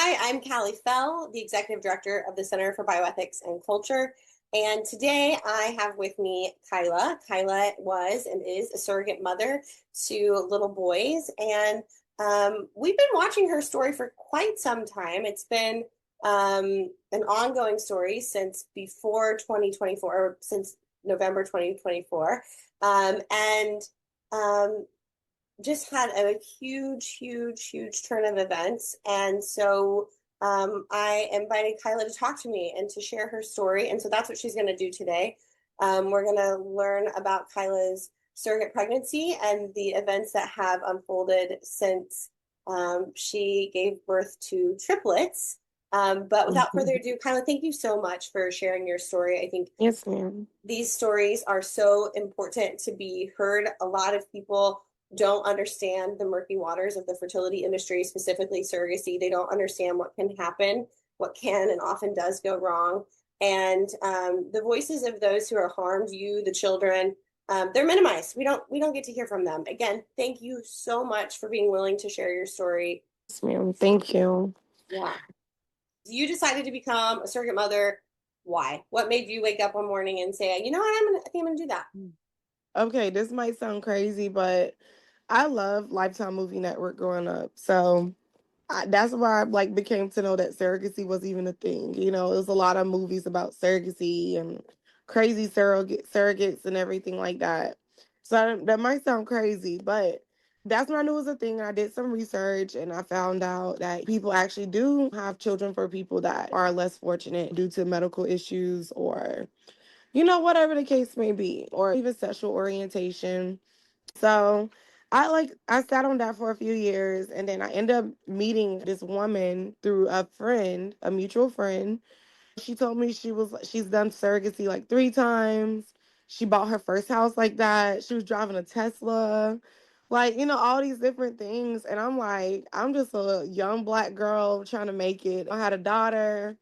Hi, I'm Callie Fell, the Executive Director of the Center for Bioethics and Culture. And today I have with me Kyla. Kyla was and is a surrogate mother to little boys. And we've been watching her story for quite some time. It's been an ongoing story since before 2024, or since November 2024. And just had a huge turn of events. And so I invited Kyla to talk to me and to share her story. And so that's what she's going to do today. We're going to learn about Kyla's surrogate pregnancy and the events that have unfolded since she gave birth to triplets. But without further ado, Kyla, thank you so much for sharing your story. I think Yes, ma'am. these stories are so important to be heard. A lot of people don't understand the murky waters of the fertility industry, specifically surrogacy. They don't understand what can happen, what can and often does go wrong. And the voices of those who are harmed, you, the children, they're minimized. We don't get to hear from them. Again, thank you so much for being willing to share your story. Yes, ma'am. Thank you. Yeah. You decided to become a surrogate mother. Why? What made you wake up one morning and say, you know what, I think I'm gonna do that? Okay, this might sound crazy, but I love Lifetime Movie Network growing up. So that's why I became to know that surrogacy was even a thing. It was a lot of movies about surrogacy and crazy surrogates and everything like that. So that might sound crazy, but that's when I knew it was a thing. I did some research and I found out that people actually do have children for people that are less fortunate due to medical issues or whatever the case may be, or even sexual orientation. So I sat on that for a few years and then I ended up meeting this woman through a friend, a mutual friend. She told me she's done surrogacy like 3 times. She bought her first house like that. She was driving a Tesla. All these different things. And I'm like, I'm just a young Black girl trying to make it. I had a daughter.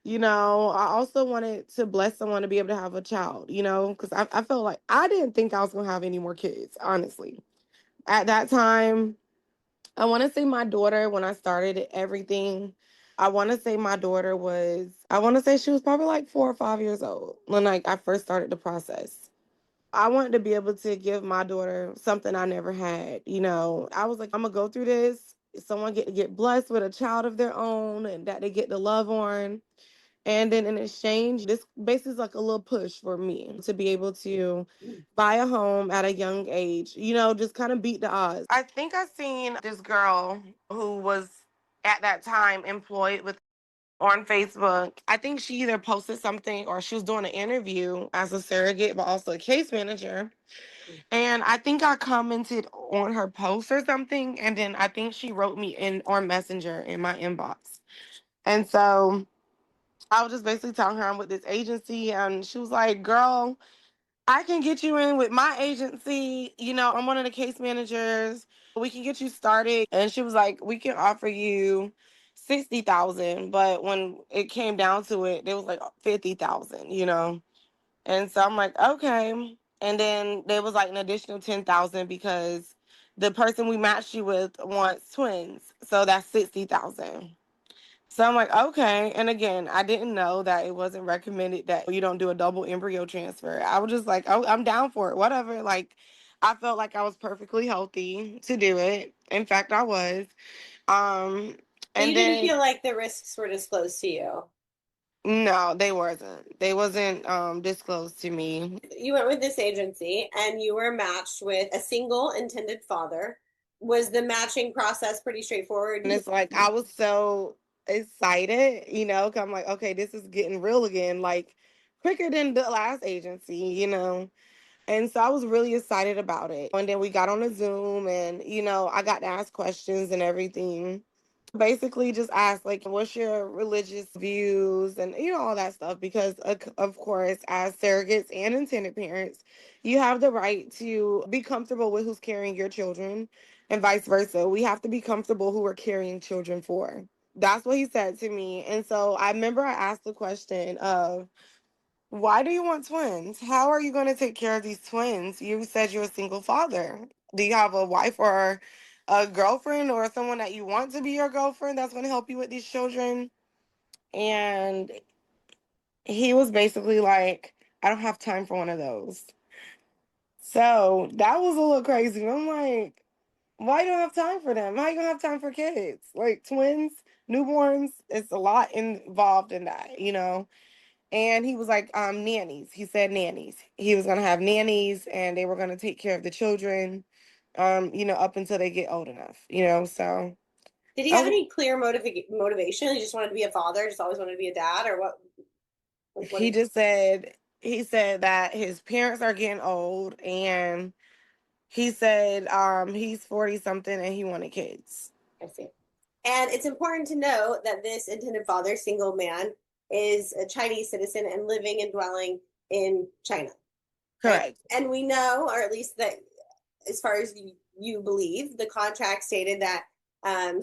I also wanted to bless someone to be able to have a child, because I felt like I didn't think I was going to have any more kids, honestly. At that time, I want to say my daughter, when I started everything, I want to say she was probably like 4 or 5 years old when I first started the process. I wanted to be able to give my daughter something I never had. I was like, I'm going to go through this. Someone get blessed with a child of their own and that they get to love on. And then in exchange, this basically is like a little push for me to be able to buy a home at a young age, just kind of beat the odds. I think I seen this girl who was at that time employed with on Facebook. I think she either posted something or she was doing an interview as a surrogate, but also a case manager. And I think I commented on her post or something. And then I think she wrote me in on Messenger in my inbox. And so I was just basically telling her I'm with this agency, and she was like, "Girl, I can get you in with my agency. I'm one of the case managers. We can get you started." And she was like, "We can offer you 60,000, but when it came down to it, there was like 50,000. And so I'm like, okay. And then there was like an additional 10,000 because the person we matched you with wants twins, so that's 60,000. So I'm like, okay. And again, I didn't know that it wasn't recommended that you don't do a double embryo transfer. I was just like, oh, I'm down for it, whatever. Like, I felt like I was perfectly healthy to do it. In fact, I was. Um, So you and didn't then feel like the risks were disclosed to you. no, they wasn't. They wasn't disclosed to me. You went with this agency and you were matched with a single intended father. Was the matching process pretty straightforward? And it's like I was so excited, 'cause I'm like, okay, this is getting real again, like quicker than the last agency. And so I was really excited about it. And then we got on a Zoom and, I got to ask questions and everything. Basically, just ask, like, what's your religious views and, all that stuff. Because, of course, as surrogates and intended parents, you have the right to be comfortable with who's carrying your children and vice versa. We have to be comfortable who we're carrying children for. That's what he said to me. And so I remember I asked the question of, why do you want twins? How are you going to take care of these twins? You said you're a single father. Do you have a wife or a girlfriend or someone that you want to be your girlfriend that's going to help you with these children. And he was basically like, I don't have time for one of those. So that was a little crazy. I'm like, why you don't have time for them? How you gonna have time for kids? Like twins, newborns, it's a lot involved in that, you know? And he was like, nannies. He said nannies. He was gonna have nannies and they were gonna take care of the children, up until they get old enough, so Did he I have was any clear motivation? He just wanted to be a father, just always wanted to be a dad, or what? Like, what he did just said he said that his parents are getting old, and he said he's 40 something and he wanted kids. I see? And it's important to note that this intended father, single man, is a Chinese citizen and living and dwelling in China. And, Correct. and we know, or at least that as far as you believe, the contract stated that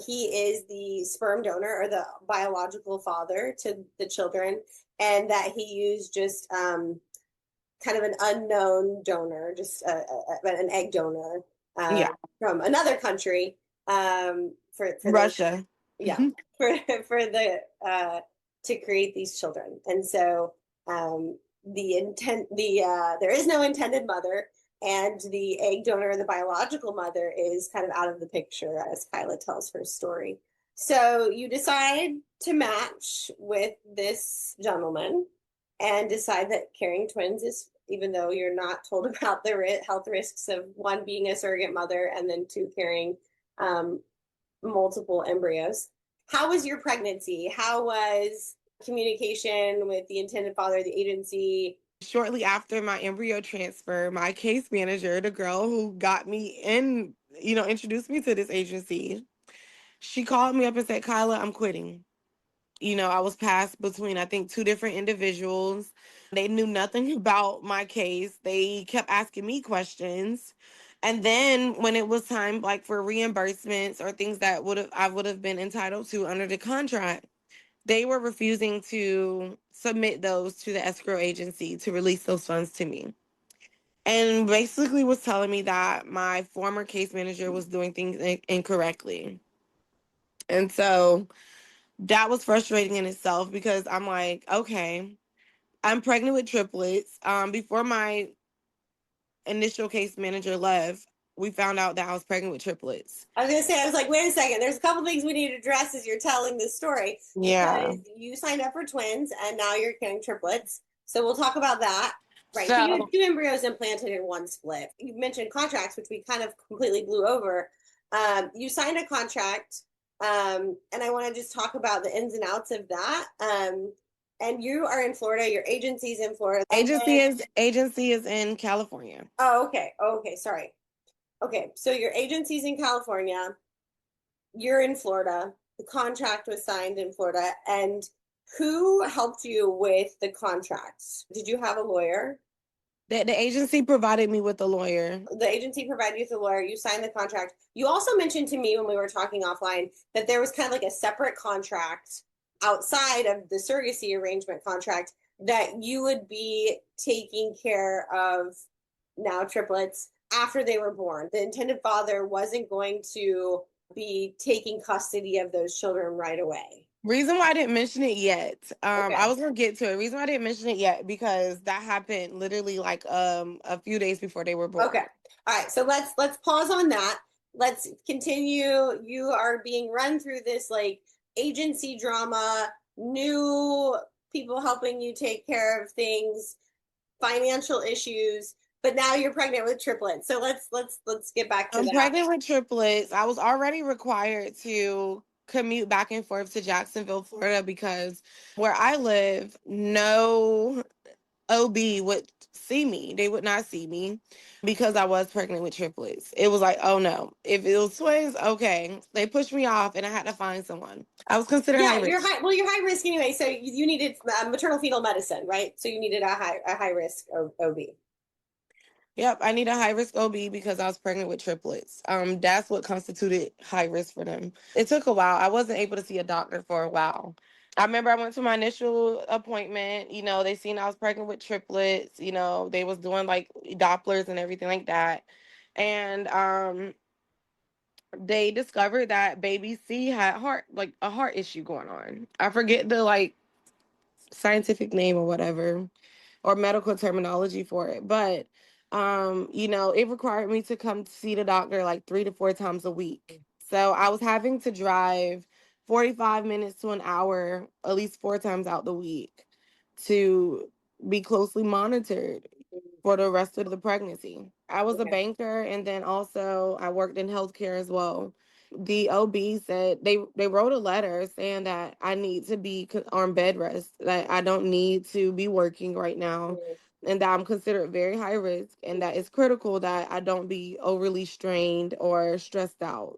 he is the sperm donor or the biological father to the children, and that he used just kind of an unknown donor, just an egg donor Yeah. from another country for the Russia. yeah for the to create these children. And so there is no intended mother, and the egg donor, the biological mother, is kind of out of the picture as Kyla tells her story. So you decide to match with this gentleman and decide that carrying twins is, even though you're not told about the health risks of one being a surrogate mother and then two carrying um, multiple embryos. How was your pregnancy? How was communication with the intended father, the agency? Shortly after my embryo transfer, my case manager, the girl who got me in, introduced me to this agency, she called me up and said, Kyla, I'm quitting. I was passed between, I think, two different individuals. They knew nothing about my case. They kept asking me questions. And then when it was time like for reimbursements or things that I would have been entitled to under the contract, they were refusing to submit those to the escrow agency to release those funds to me. And basically was telling me that my former case manager was doing things incorrectly. And so that was frustrating in itself because I'm like, okay, I'm pregnant with triplets. Before my initial case manager left, we found out that I was pregnant with triplets. I was going to say, I was like, wait a second. There's a couple things we need to address as you're telling this story, Yeah. because you signed up for twins and now you're carrying triplets. So we'll talk about that. Right. So you had So two embryos implanted in one split. You mentioned contracts, which we kind of completely blew over. You signed a contract, and I want to just talk about the ins and outs of that. And you are in Florida. Your agency's in Florida. And then, agency is in California. oh, okay. Oh, okay. Sorry. Okay. So your agency's in California. You're in Florida. The contract was signed in Florida. And who helped you with the contracts? Did you have a lawyer? The agency provided me with a lawyer. The agency provided you with a lawyer. You signed the contract. You also mentioned to me when we were talking offline that there was kind of like a separate contract outside of the surrogacy arrangement contract that you would be taking care of now triplets after they were born. The intended father wasn't going to be taking custody of those children right away. Reason why I didn't mention it yet. I Okay. was gonna get to it. Reason why I didn't mention it yet because that happened literally like a few days before they were born. Okay. All right. So let's pause on that. Let's continue. You are being run through this like agency drama, new people helping you take care of things, financial issues, but now you're pregnant with triplets. So let's get back to I'm that. pregnant with triplets. I was already required to commute back and forth to Jacksonville, Florida, because where I live, no OB would see me. They would not see me because I was pregnant with triplets. It was like, oh no. If it was twins, okay. They pushed me off and I had to find someone. I was considered high Yeah, risk. you're high risk anyway. So you needed maternal fetal medicine, right? So you needed a high risk OB. Yep, I need a high risk OB because I was pregnant with triplets. That's what constituted high risk for them. It took a while. I wasn't able to see a doctor for a while. I remember I went to my initial appointment. They seen I was pregnant with triplets. They was doing like Dopplers and everything like that. And they discovered that baby C had a heart issue going on. I forget the scientific name or whatever, or medical terminology for it. But it required me to come see the doctor like 3 to 4 times a week. So I was having to drive 45 minutes to an hour at least 4 times out the week to be closely monitored for the rest of the pregnancy. I was a Okay. banker, and then also I worked in healthcare as well. The OB said they wrote a letter saying that I need to be on bed rest, that I don't need to be working right now, and that I'm considered very high risk, and that it's critical that I don't be overly strained or stressed out.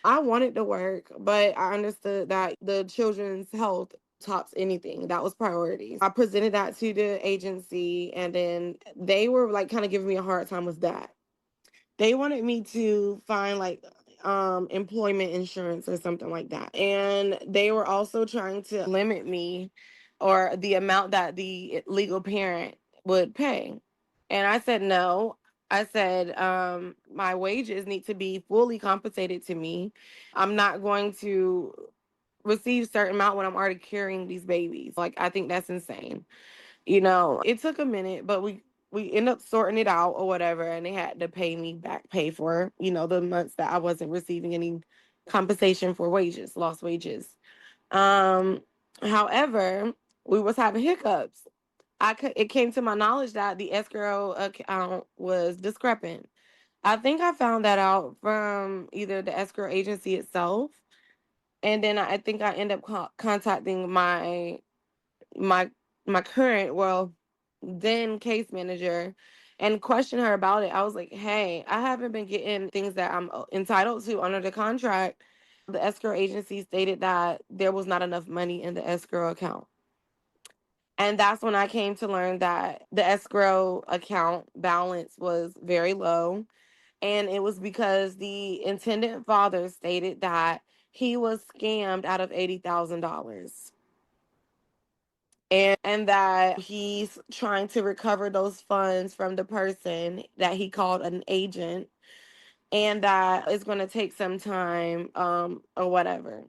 I wanted to work, but I understood that the children's health tops anything. That was priority. I presented that to the agency, and then they were like kind of giving me a hard time with that. They wanted me to find employment insurance or something like that. And they were also trying to limit me or the amount that the legal parent would pay. And I said no. I said my wages need to be fully compensated to me. I'm not going to receive certain amount when I'm already carrying these babies. Like, I think that's insane. It took a minute, but we ended up sorting it out or whatever, and they had to pay for, the months that I wasn't receiving any compensation for lost wages. Um, However, we was having hiccups. It came to my knowledge that the escrow account was discrepant. I think I found that out from either the escrow agency itself, and then I think I end up contacting my my current, well, then case manager, and question her about it. I was like, hey, I haven't been getting things that I'm entitled to under the contract. The escrow agency stated that there was not enough money in the escrow account. And that's when I came to learn that the escrow account balance was very low. And it was because the intended father stated that he was scammed out of $80,000, and that he's trying to recover those funds from the person that he called an agent, and that it's going to take some time or whatever.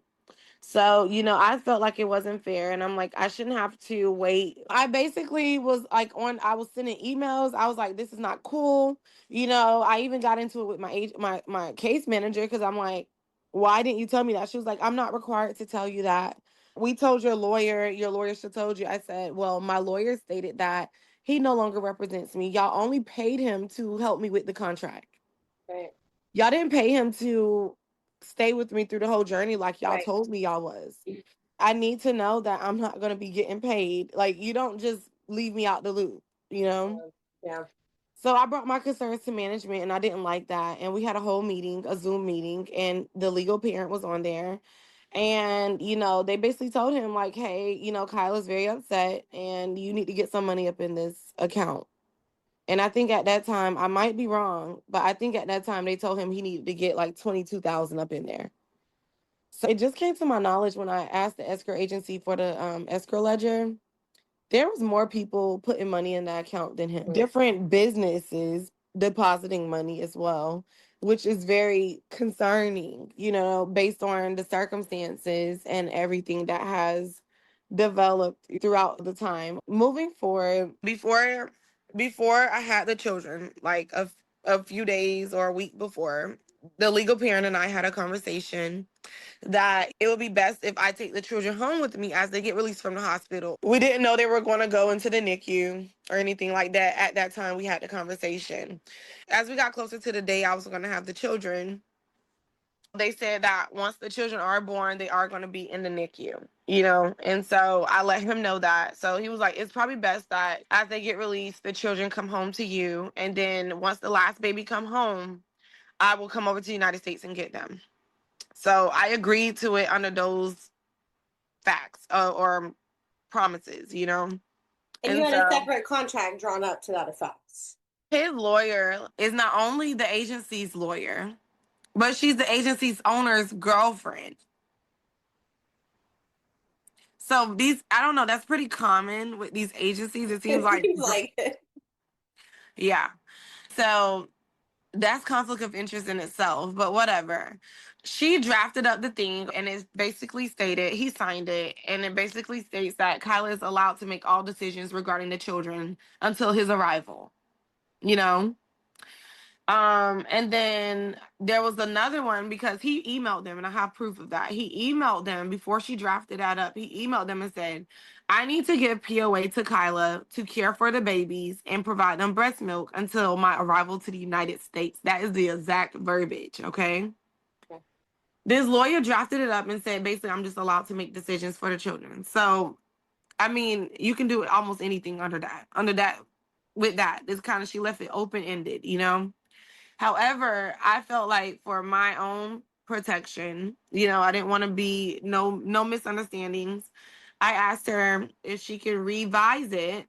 So, I felt like it wasn't fair, and I'm like, I shouldn't have to wait. I basically was like I was sending emails. I was like, this is not cool. I even got into it with my case manager, because I'm like, why didn't you tell me that? She was like, I'm not required to tell you that. We told your lawyer should have told you. I said, well, my lawyer stated that he no longer represents me. Y'all only paid him to help me with the contract. Right. Y'all didn't pay him to stay with me through the whole journey like y'all Right. told me y'all was. I need to know that I'm not going to be getting paid. Like, you don't just leave me out the loop. Yeah. So I brought my concerns to management, and I didn't like that. And we had a whole meeting, a Zoom meeting, and the legal parent was on there. And, they basically told him, like, hey, Kyla's very upset, and you need to get some money up in this account. And I think at that time, I might be wrong, but I think at that time they told him he needed to get like 22,000 up in there. So it just came to my knowledge when I asked the escrow agency for the escrow ledger. There was more people putting money in that account than him. Different businesses depositing money as well, which is very concerning, based on the circumstances and everything that has developed throughout the time. Moving forward, before I had the children, like a few days or a week before, the legal parent and I had a conversation that it would be best if I take the children home with me as they get released from the hospital. We didn't know they were going to go into the NICU or anything like that. At that time, we had the conversation. As we got closer to the day I was going to have the children, they said that once the children are born, they are going to be in the NICU. And so I let him know that. So he was like, it's probably best that as they get released, the children come home to you. And then once the last baby come home, I will come over to the United States and get them. So I agreed to it under those facts or promises. And you And had a so separate contract drawn up to that effect. his lawyer is not only the agency's lawyer, but she's the agency's owner's girlfriend. So I don't know, that's pretty common with these agencies. It seems It like, seems like it. yeah. So That's conflict of interest in itself, but whatever. She drafted up the thing and it basically stated, he signed it, and it basically states that Kyla is allowed to make all decisions regarding the children until his arrival, you know? And then there was another one because he emailed them, and I have proof of that. He emailed them before she drafted that up. He emailed them and said, I need to give POA to Kyla to care for the babies and provide them breast milk until my arrival to the United States. That is the exact verbiage, okay? Okay. This lawyer drafted it up and said, basically, I'm just allowed to make decisions for the children. So, I mean, you can do almost anything under that, with that. It's kind of, she left it open ended, you know? However, I felt like for my own protection, I didn't want to be no misunderstandings. I asked her if she could revise it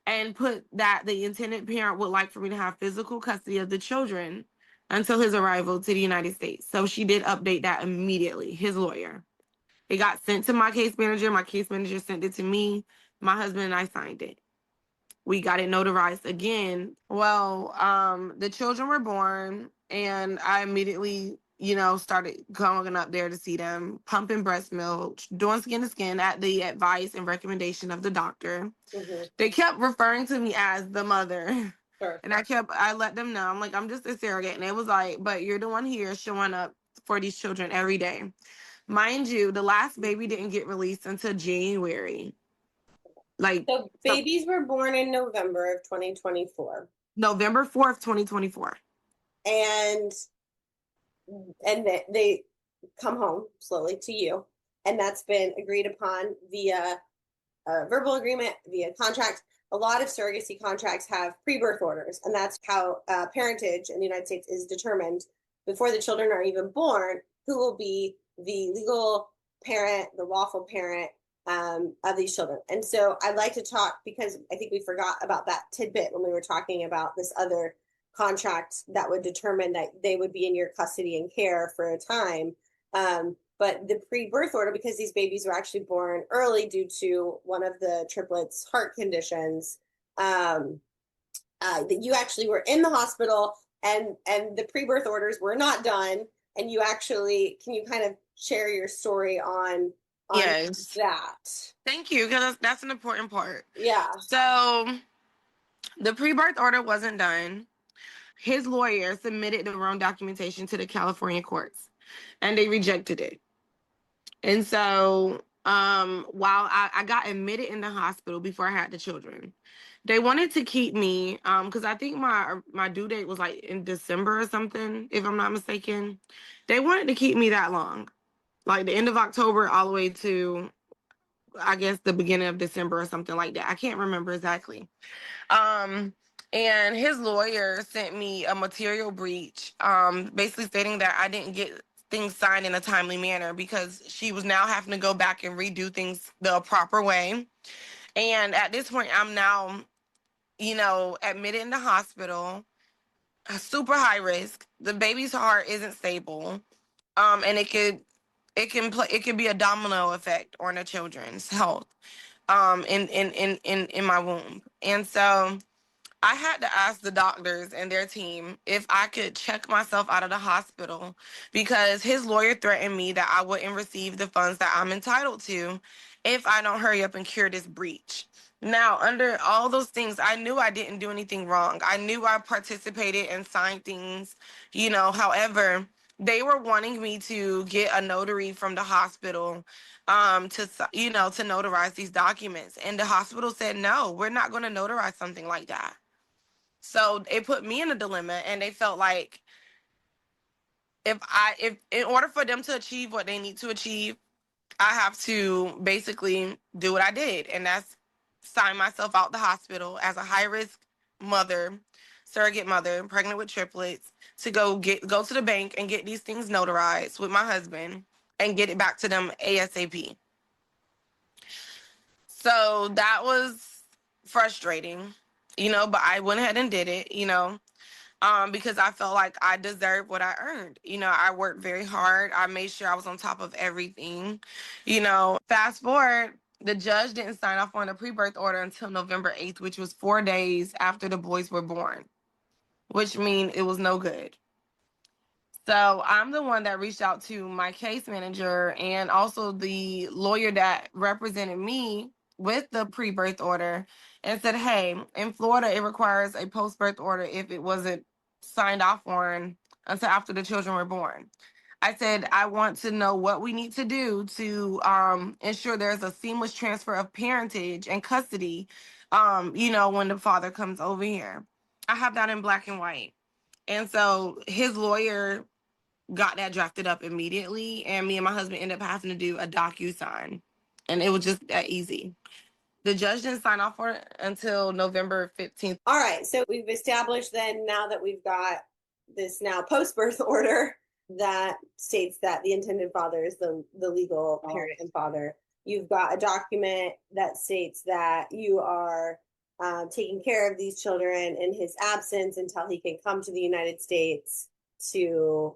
and put that the intended parent would like for me to have physical custody of the children until his arrival to the United States. So she did update that immediately, his lawyer. It got sent to my case manager. My case manager sent it to me. My husband and I signed it. We got it notarized again. Well, the children were born, and I immediately, started going up there to see them, pumping breast milk, doing skin to skin at the advice and recommendation of the doctor. Mm-hmm. They kept referring to me as the mother. Sure. And I let them know, I'm like, I'm just a surrogate. And it was like, but you're the one here showing up for these children every day. Mind you, the last baby didn't get released until January. Like, So so babies were born in November of 2024. November 4th, 2024. And they come home slowly to you. And that's been agreed upon via a verbal agreement, via contract. A lot of surrogacy contracts have pre-birth orders, and that's how parentage in the United States is determined before the children are even born, who will be the legal parent, the lawful parent of these children. And so I'd like to talk, because I think we forgot about that tidbit when we were talking about this other contract that would determine that they would be in your custody and care for a time. But the pre-birth order, because these babies were actually born early due to one of the triplets' heart conditions, that you actually were in the hospital, and the pre-birth orders were not done. And you actually, can you kind of share your story on Yes. that? Thank you, because that's an important part. Yeah. So the pre-birth order wasn't done. His lawyer submitted the wrong documentation to the California courts, and they rejected it. And so, while I got admitted in the hospital before I had the children, they wanted to keep me, because I think my due date was like in December or something, if I'm not mistaken. They wanted to keep me that long, like the end of October all the way to, I guess, the beginning of December or something like that. I can't remember exactly. Um, and his lawyer sent me a material breach, basically stating that I didn't get things signed in a timely manner because she was now having to go back and redo things the proper way. And at this point, I'm now, admitted in the hospital, super high risk. The baby's heart isn't stable. And it could be a domino effect on the children's health, in my womb. And so I had to ask the doctors and their team if I could check myself out of the hospital because his lawyer threatened me that I wouldn't receive the funds that I'm entitled to if I don't hurry up and cure this breach. Now, under all those things, I knew I didn't do anything wrong. I knew I participated and signed things, however, they were wanting me to get a notary from the hospital to notarize these documents. And the hospital said, no, we're not going to notarize something like that. So it put me in a dilemma, and they felt like if in order for them to achieve what they need to achieve, I have to basically do what I did, and that's sign myself out the hospital as a high risk mother, surrogate mother, pregnant with triplets, to go to the bank and get these things notarized with my husband and get it back to them ASAP. So that was frustrating, but I went ahead and did it, because I felt like I deserved what I earned. I worked very hard. I made sure I was on top of everything. Fast forward, the judge didn't sign off on the pre-birth order until November 8th, which was 4 days after the boys were born. which means it was no good. So I'm the one that reached out to my case manager and also the lawyer that represented me with the pre-birth order and said, hey, in Florida, it requires a post-birth order if it wasn't signed off on until after the children were born. I said, I want to know what we need to do to ensure there's a seamless transfer of parentage and custody, when the father comes over here. I have that in black and white. And so his lawyer got that drafted up immediately, and me and my husband ended up having to do a docu-sign, and it was just that easy. The judge didn't sign off for it until November 15th. All right, so we've established then, now that we've got this now post-birth order that states that the intended father is the legal parent and father. You've got a document that states that you are taking care of these children in his absence until he can come to the United States to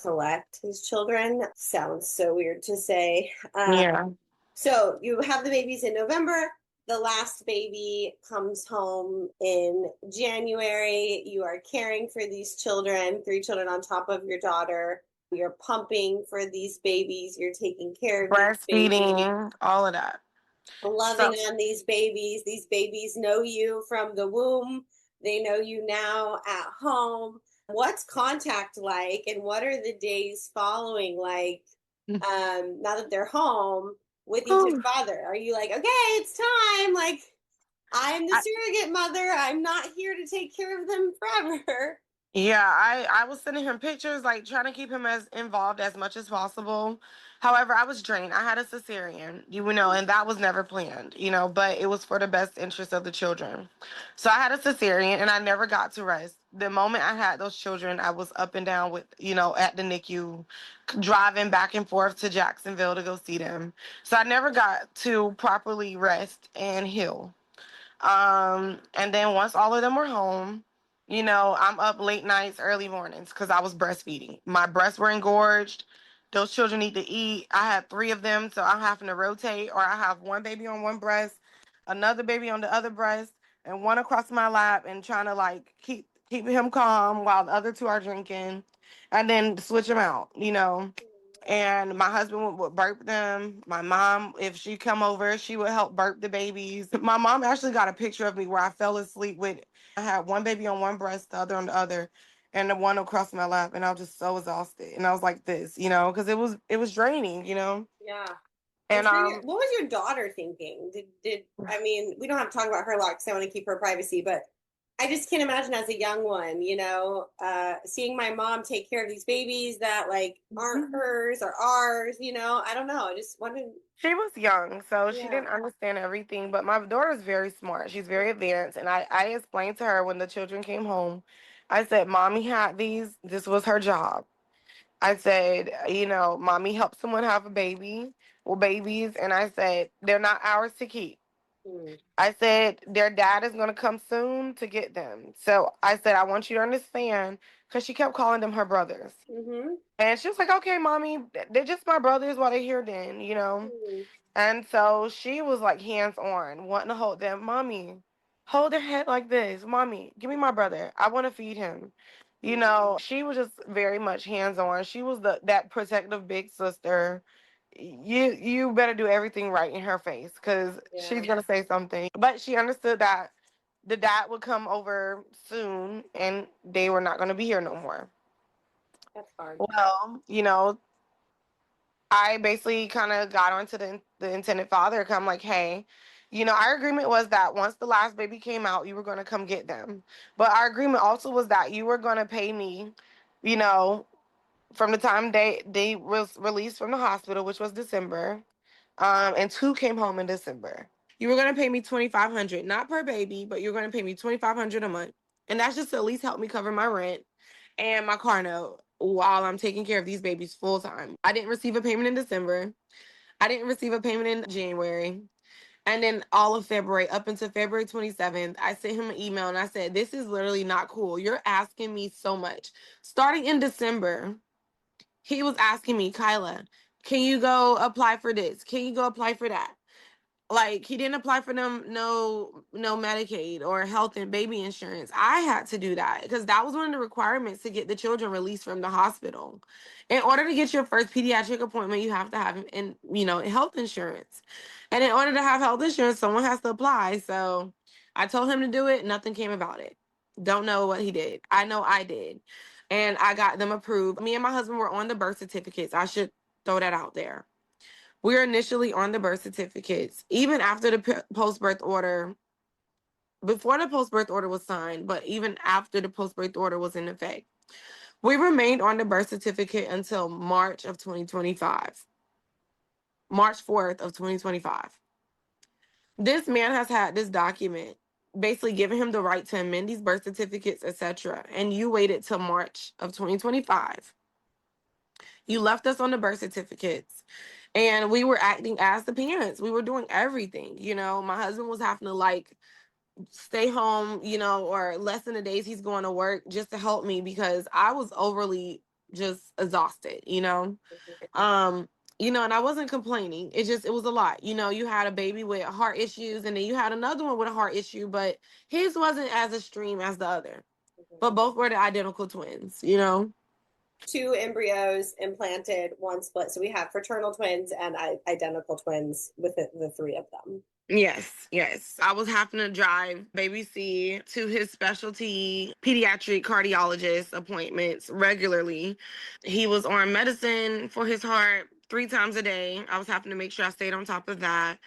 collect his children. Sounds so weird to say. Yeah. So you have the babies in November. The last baby comes home in January. You are caring for these children, 3 children on top of your daughter. You're pumping for these babies. You're taking care of these babies, Breastfeeding, all of that. loving So, on these babies. These babies know you from the womb. They know you now at home. What's contact like, and what are the days following like now that they're home with each father? Are you like, okay, it's time, like I'm the I, surrogate mother, I'm not here to take care of them forever? yeah, I was sending him pictures, like trying to keep him as involved as much as possible. However, I was drained. I had a cesarean, and that was never planned, but it was for the best interest of the children. So I had a cesarean and I never got to rest. The moment I had those children, I was up and down with, at the NICU, driving back and forth to Jacksonville to go see them. So I never got to properly rest and heal. And then once all of them were home, I'm up late nights, early mornings because I was breastfeeding. My breasts were engorged. Those children need to eat. I had 3 of them, so I'm having to rotate, or I have one baby on one breast, another baby on the other breast, and one across my lap, and trying to like keep him calm while the other 2 are drinking, and then switch them out. And my husband would burp them. My mom, if she come over, she would help burp the babies. My mom actually got a picture of me where I fell asleep with, I had one baby on one breast, the other on the other, and the one across my lap, and I was just so exhausted. And I was like this, because it was draining. Yeah. I'm And sure what was your daughter thinking? Did I mean, we don't have to talk about her a lot because I want to keep her privacy, but I just can't imagine as a young one, seeing my mom take care of these babies that like aren't hers or ours, I don't know. I just wanted. she was young, so she Yeah. didn't understand everything. But my daughter's very smart. She's very advanced. And I explained to her when the children came home, I said, Mommy had these. This was her job. I said, Mommy helped someone have a baby or babies. And I said, they're not ours to keep. Hmm. I said, their dad is going to come soon to get them. So I said, I want you to understand, because she kept calling them her brothers. Mm-hmm. And she was like, okay, Mommy, they're just my brothers while they're here then. Hmm. And so she was like hands on, wanting to hold them. Mommy, hold their head like this. Mommy, give me my brother. I want to feed him. She was just very much hands on. She was that protective big sister. You better do everything right in her face because she's Yeah, gonna say something. But she understood that the dad would come over soon and they were not gonna be here no more. that's hard. Well, I basically kind of got onto the intended father. 'Cause I'm like, hey, our agreement was that once the last baby came out, you were going to come get them. But our agreement also was that you were going to pay me, you know, from the time they was released from the hospital, which was December, and 2 came home in December. You were going to pay me 2,500, not per baby, but you're going to pay me 2,500 a month, and that's just to at least help me cover my rent and my car note while I'm taking care of these babies full time. I didn't receive a payment in December. I didn't receive a payment in January. And then all of February, up until February 27th, I sent him an email and I said, this is literally not cool. You're asking me so much. Starting in December, he was asking me, Kyla, can you go apply for this? Can you go apply for that? Like, he didn't apply for them no Medicaid or health and baby insurance. I had to do that because that was one of the requirements to get the children released from the hospital. In order to get your first pediatric appointment, you have to have health insurance. And in order to have health insurance, someone has to apply. So I told him to do it. Nothing came about it. Don't know what he did. I know I did. And I got them approved. Me and my husband were on the birth certificates. I should throw that out there. We were initially on the birth certificates, even after the post-birth order, before the post-birth order was signed, but even after the post-birth order was in effect. We remained on the birth certificate until March of 2025. March 4th of 2025. This man has had this document basically giving him the right to amend these birth certificates, etc. And you waited till March of 2025. You left us on the birth certificates. And we were acting as the parents. We were doing everything. My husband was having to like stay home, or lessen the days he's going to work just to help me because I was overly just exhausted. And I wasn't complaining. It was a lot. You had a baby with heart issues, and then you had another one with a heart issue, but his wasn't as extreme as the other. But both were the identical twins. 2 embryos implanted, 1 split. So we have fraternal twins and identical twins with the 3 of them. Yes. I was having to drive baby C to his specialty pediatric cardiologist appointments regularly. He was on medicine for his heart 3 times a day. I was having to make sure I stayed on top of that.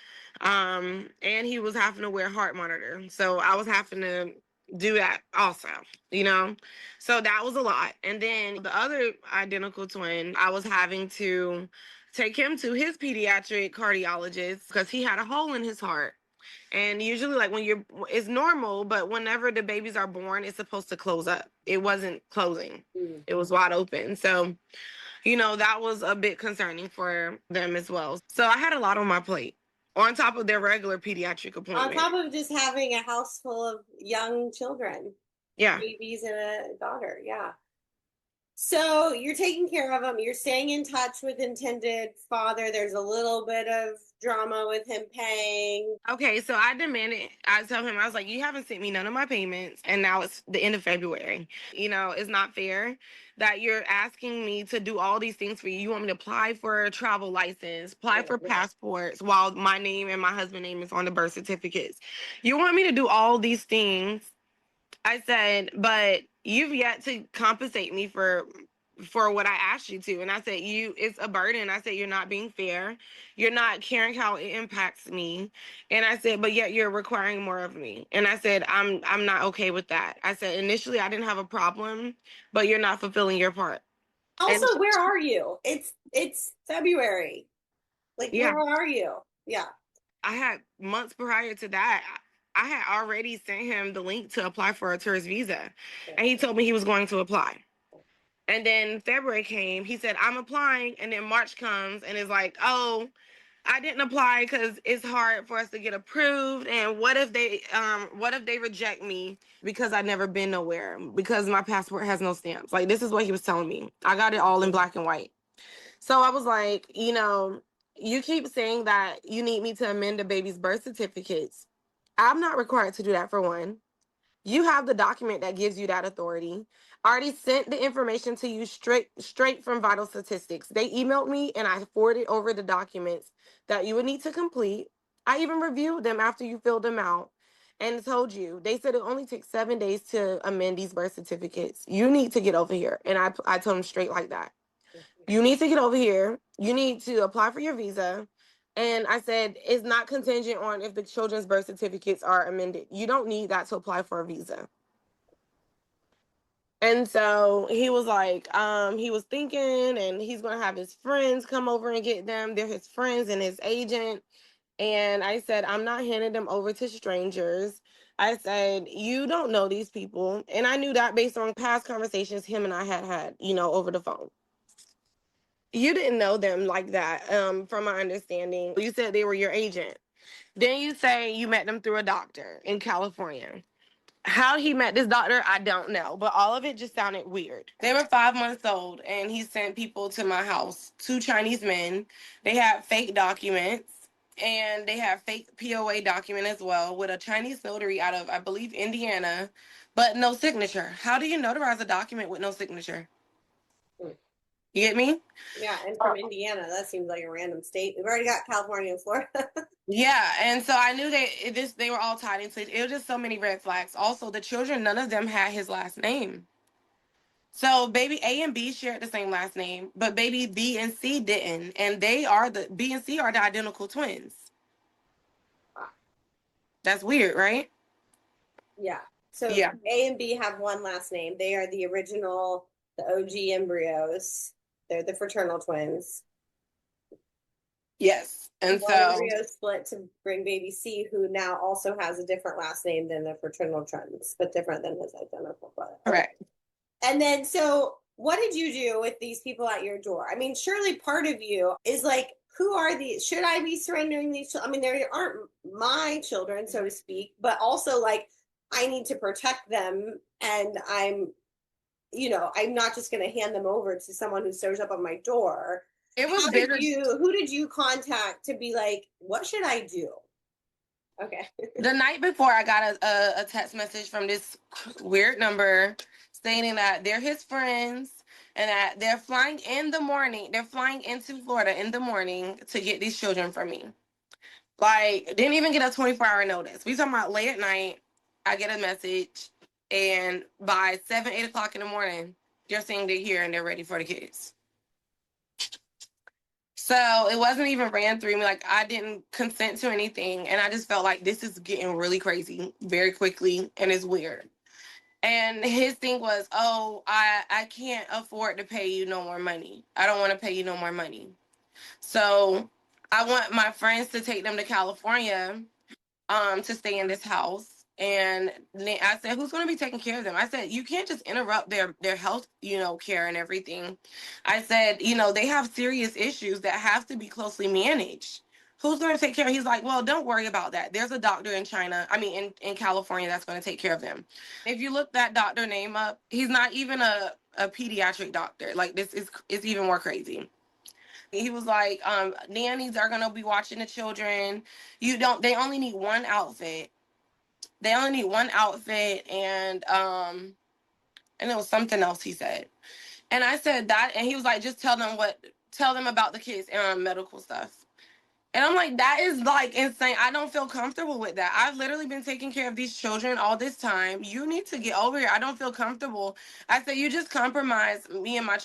And he was having to wear heart monitor. So I was having to do that also, you know? So that was a lot. And then the other identical twin, I was having to take him to his pediatric cardiologist because he had a hole in his heart. And usually, like it's normal, but whenever the babies are born, it's supposed to close up. It wasn't closing, it was wide open. So, that was a bit concerning for them as well. So I had a lot on my plate on top of their regular pediatric appointment. On top of just having a house full of young children. Yeah. Babies and a daughter. Yeah. So you're taking care of him. You're staying in touch with intended father. There's a little bit of drama with him paying. Okay, so I demanded, I told him, I was like, you haven't sent me none of my payments, and now it's the end of February. It's not fair that you're asking me to do all these things for you. You want me to apply for a travel license, apply for passports while my name and my husband's name is on the birth certificates. You want me to do all these things. I said, but you've yet to compensate me for what I asked you to. And I said, it's a burden. I said, you're not being fair. You're not caring how it impacts me. And I said, but yet you're requiring more of me. And I said, I'm not okay with that. I said, initially I didn't have a problem, but you're not fulfilling your part. Also, and where are you? It's February. Like, yeah. Where are you? Yeah. I had months prior to that, I had already sent him the link to apply for a tourist visa. And he told me he was going to apply. And then February came, he said, I'm applying. And then March comes and it's like, oh, I didn't apply because it's hard for us to get approved. And what if they reject me because I've never been nowhere, because my passport has no stamps? Like, this is what he was telling me. I got it all in black and white. So I was like, you keep saying that you need me to amend the baby's birth certificates. I'm not required to do that, for one. You have the document that gives you that authority. I already sent the information to you straight from Vital Statistics. They emailed me and I forwarded over the documents that you would need to complete. I even reviewed them after you filled them out and told you. They said it only takes 7 days to amend these birth certificates. You need to get over here. And I told them straight like that. You need to get over here. You need to apply for your visa. And I said, it's not contingent on if the children's birth certificates are amended. You don't need that to apply for a visa. And so he was like, he was thinking, and he's going to have his friends come over and get them. They're his friends and his agent. And I said, I'm not handing them over to strangers. I said, you don't know these people. And I knew that based on past conversations him and I had, over the phone. You didn't know them like that, from my understanding. You said they were your agent. Then you say you met them through a doctor in California. How he met this doctor, I don't know. But all of it just sounded weird. They were 5 months old, and he sent people to my house, 2 Chinese men. They had fake documents. And they have fake POA document as well with a Chinese notary out of, I believe, Indiana, but no signature. How do you notarize a document with no signature? Hmm. You get me? Yeah, and from Indiana, that seems like a random state. We've already got California and Florida. Yeah, and so I knew they were all tied into it. It was just so many red flags. Also, the children, none of them had his last name. So baby A and B shared the same last name, but baby B and C didn't, and they are the B and C are the identical twins. That's weird, right? Yeah. So Yeah. A and B have one last name. They are the original, the OG embryos. They're the fraternal twins. Yes. And One so embryo split to bring baby C, who now also has a different last name than the fraternal twins, but different than his identical brother. Okay. correct. And then, so what did you do with these people at your door? I mean, surely part of you is like, who are these? Should I be surrendering these? I mean, they aren't my children, so to speak, but also like, I need to protect them. And I'm not just going to hand them over to someone who shows up on my door. It was bigger. Who did you contact to be like, what should I do? Okay. The night before, I got a text message from this weird number stating that they're his friends and that they're flying in the morning. They're flying into Florida in the morning to get these children from me. Like, didn't even get a 24-hour notice. We talking about late at night. I get a message, and by 7, 8 o'clock in the morning, they're saying they're here and they're ready for the kids. So it wasn't even ran through me. Like, I didn't consent to anything. And I just felt like this is getting really crazy very quickly and it's weird. And his thing was, oh, I can't afford to pay you no more money. I don't want to pay you no more money. So I want my friends to take them to California to stay in this house. And then I said, who's going to be taking care of them? I said, you can't just interrupt their health, care and everything. I said, they have serious issues that have to be closely managed. Who's going to take care? He's like, well, don't worry about that. There's a doctor in China, in California, that's going to take care of them. If you look that doctor name up, he's not even a pediatric doctor. Like, this is even more crazy. He was like, nannies are gonna be watching the children. They only need one outfit. They only need one outfit and it was something else he said. And I said that, and he was like, just tell them about the kids and medical stuff. And I'm like, that is like insane. I don't feel comfortable with that. I've literally been taking care of these children all this time. You need to get over here. I don't feel comfortable. I said, you just compromise me and my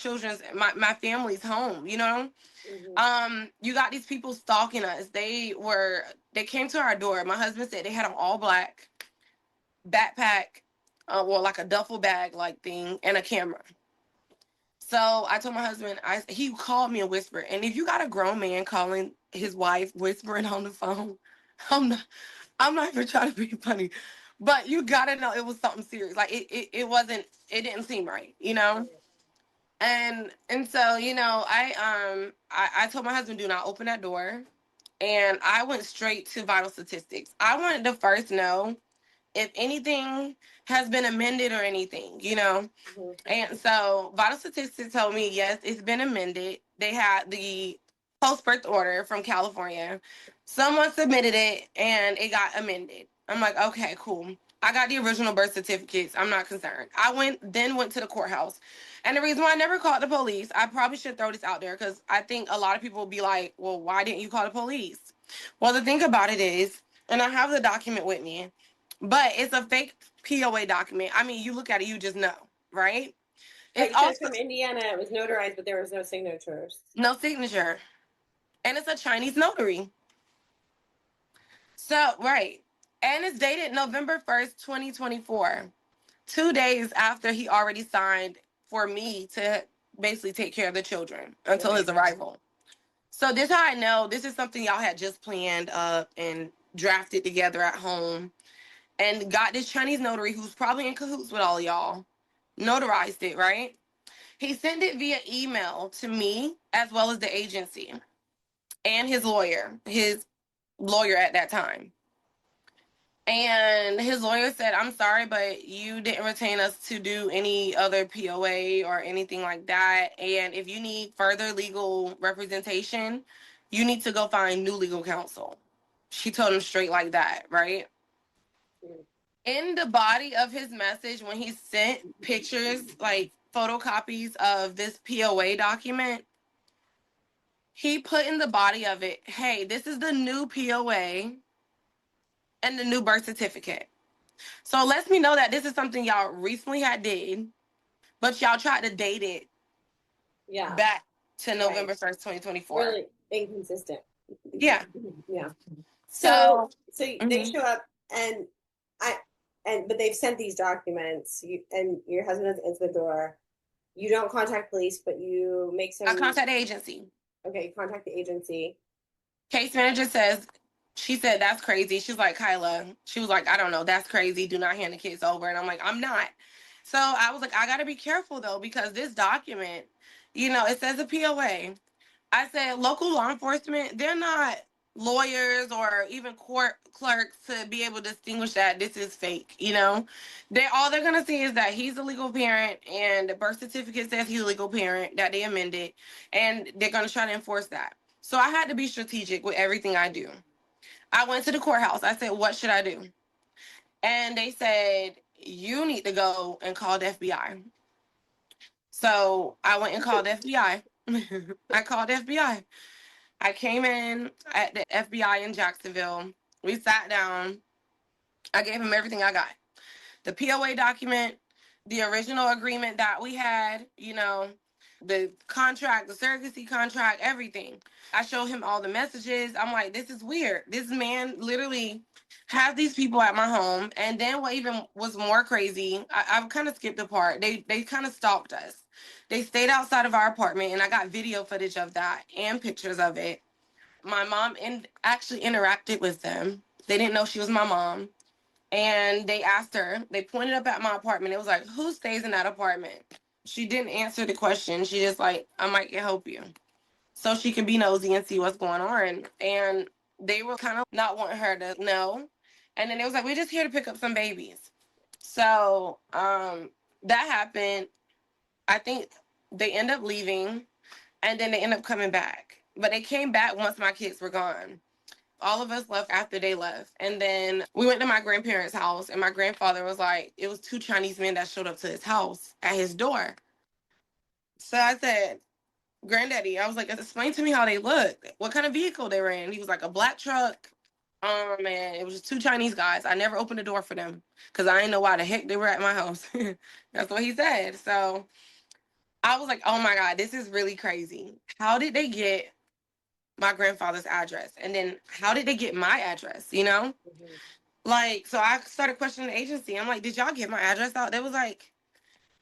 family's home. You got these people stalking us. They came to our door. My husband said they had an all black backpack, like a duffel bag like thing, and a camera. So I told my husband, he called me and whispered. And if you got a grown man calling his wife whispering on the phone, I'm not I'm not even trying to be funny. But you gotta know it was something serious. Like it didn't seem right. And so, I told my husband, do not open that door. And I went straight to vital statistics. I wanted to first know if anything has been amended or anything. Mhm. And so vital statistics told me, yes, it's been amended. They had the post-birth order from California. Someone submitted it and it got amended. I'm like, okay, cool. I got the original birth certificates. I'm not concerned. I went to the courthouse. And the reason why I never called the police, I probably should throw this out there because I think a lot of people will be like, well, why didn't you call the police? Well, the thing about it is, and I have the document with me, but it's a fake POA document. I mean, you look at it, you just know, right? Right, It's you said it's also from Indiana. It was notarized, but there was no signatures. no signature, and it's a Chinese notary. So, right. And it's dated November 1st, 2024. 2 days after he already signed for me to basically take care of the children until his arrival. So this how I know this is something y'all had just planned up and drafted together at home and got this Chinese notary who's probably in cahoots with all y'all. Notarized it, right? He sent it via email to me as well as the agency and his lawyer at that time. And his lawyer said, I'm sorry, but you didn't retain us to do any other POA or anything like that. And if you need further legal representation, you need to go find new legal counsel. She told him straight like that, right? In the body of his message, when he sent pictures, like photocopies of this POA document, he put in the body of it, hey, this is the new POA and the new birth certificate. So it lets me know that this is something y'all recently had did, but y'all tried to date it back to November 1st, 2024. Really inconsistent. Yeah. Yeah. So They show up and but they've sent these documents and your husband has answered the door. You don't contact police, but you make some. I contact the agency. Okay, you contact the agency. Case manager says, she said, that's crazy. She's like, Kyla, she was like, I don't know, that's crazy. Do not hand the kids over. And I'm like, I'm not. So I was like, I got to be careful though, because this document, it says a POA. I said, local law enforcement, they're not lawyers or even court clerks to be able to distinguish that this is fake. They're gonna see is that he's a legal parent and the birth certificate says he's a legal parent, that they amended, and they're gonna try to enforce that. So I had to be strategic with everything I do. I went to the courthouse. I said, what should I do? And they said, you need to go and call the FBI. So I went and called the FBI. I called the FBI. I came in at the FBI in Jacksonville. We sat down. I gave him everything I got. The POA document, the original agreement that we had, the contract, the surrogacy contract, everything. I showed him all the messages. I'm like, this is weird. This man literally has these people at my home. And then what even was more crazy, I've kind of skipped a part. They kind of stalked us. They stayed outside of our apartment, and I got video footage of that and pictures of it. My mom actually interacted with them. They didn't know she was my mom. And they asked her, they pointed up at my apartment. It was like, who stays in that apartment? She didn't answer the question. She just like, I might can help you. So she can be nosy and see what's going on. And they were kind of not wanting her to know. And then it was like, we're just here to pick up some babies. So that happened. I think they end up leaving and then they end up coming back. But they came back once my kids were gone. All of us left after they left. And then we went to my grandparents' house, and my grandfather was like, it was 2 Chinese men that showed up to his house at his door. So I said, Granddaddy, I was like, explain to me how they look, what kind of vehicle they were in. He was like, a black truck. Man, it was just 2 Chinese guys. I never opened the door for them because I didn't know why the heck they were at my house. That's what he said. So I was like, oh my God, this is really crazy. How did they get my grandfather's address? And then how did they get my address, Like, so I started questioning the agency. I'm like, did y'all get my address out? They was like,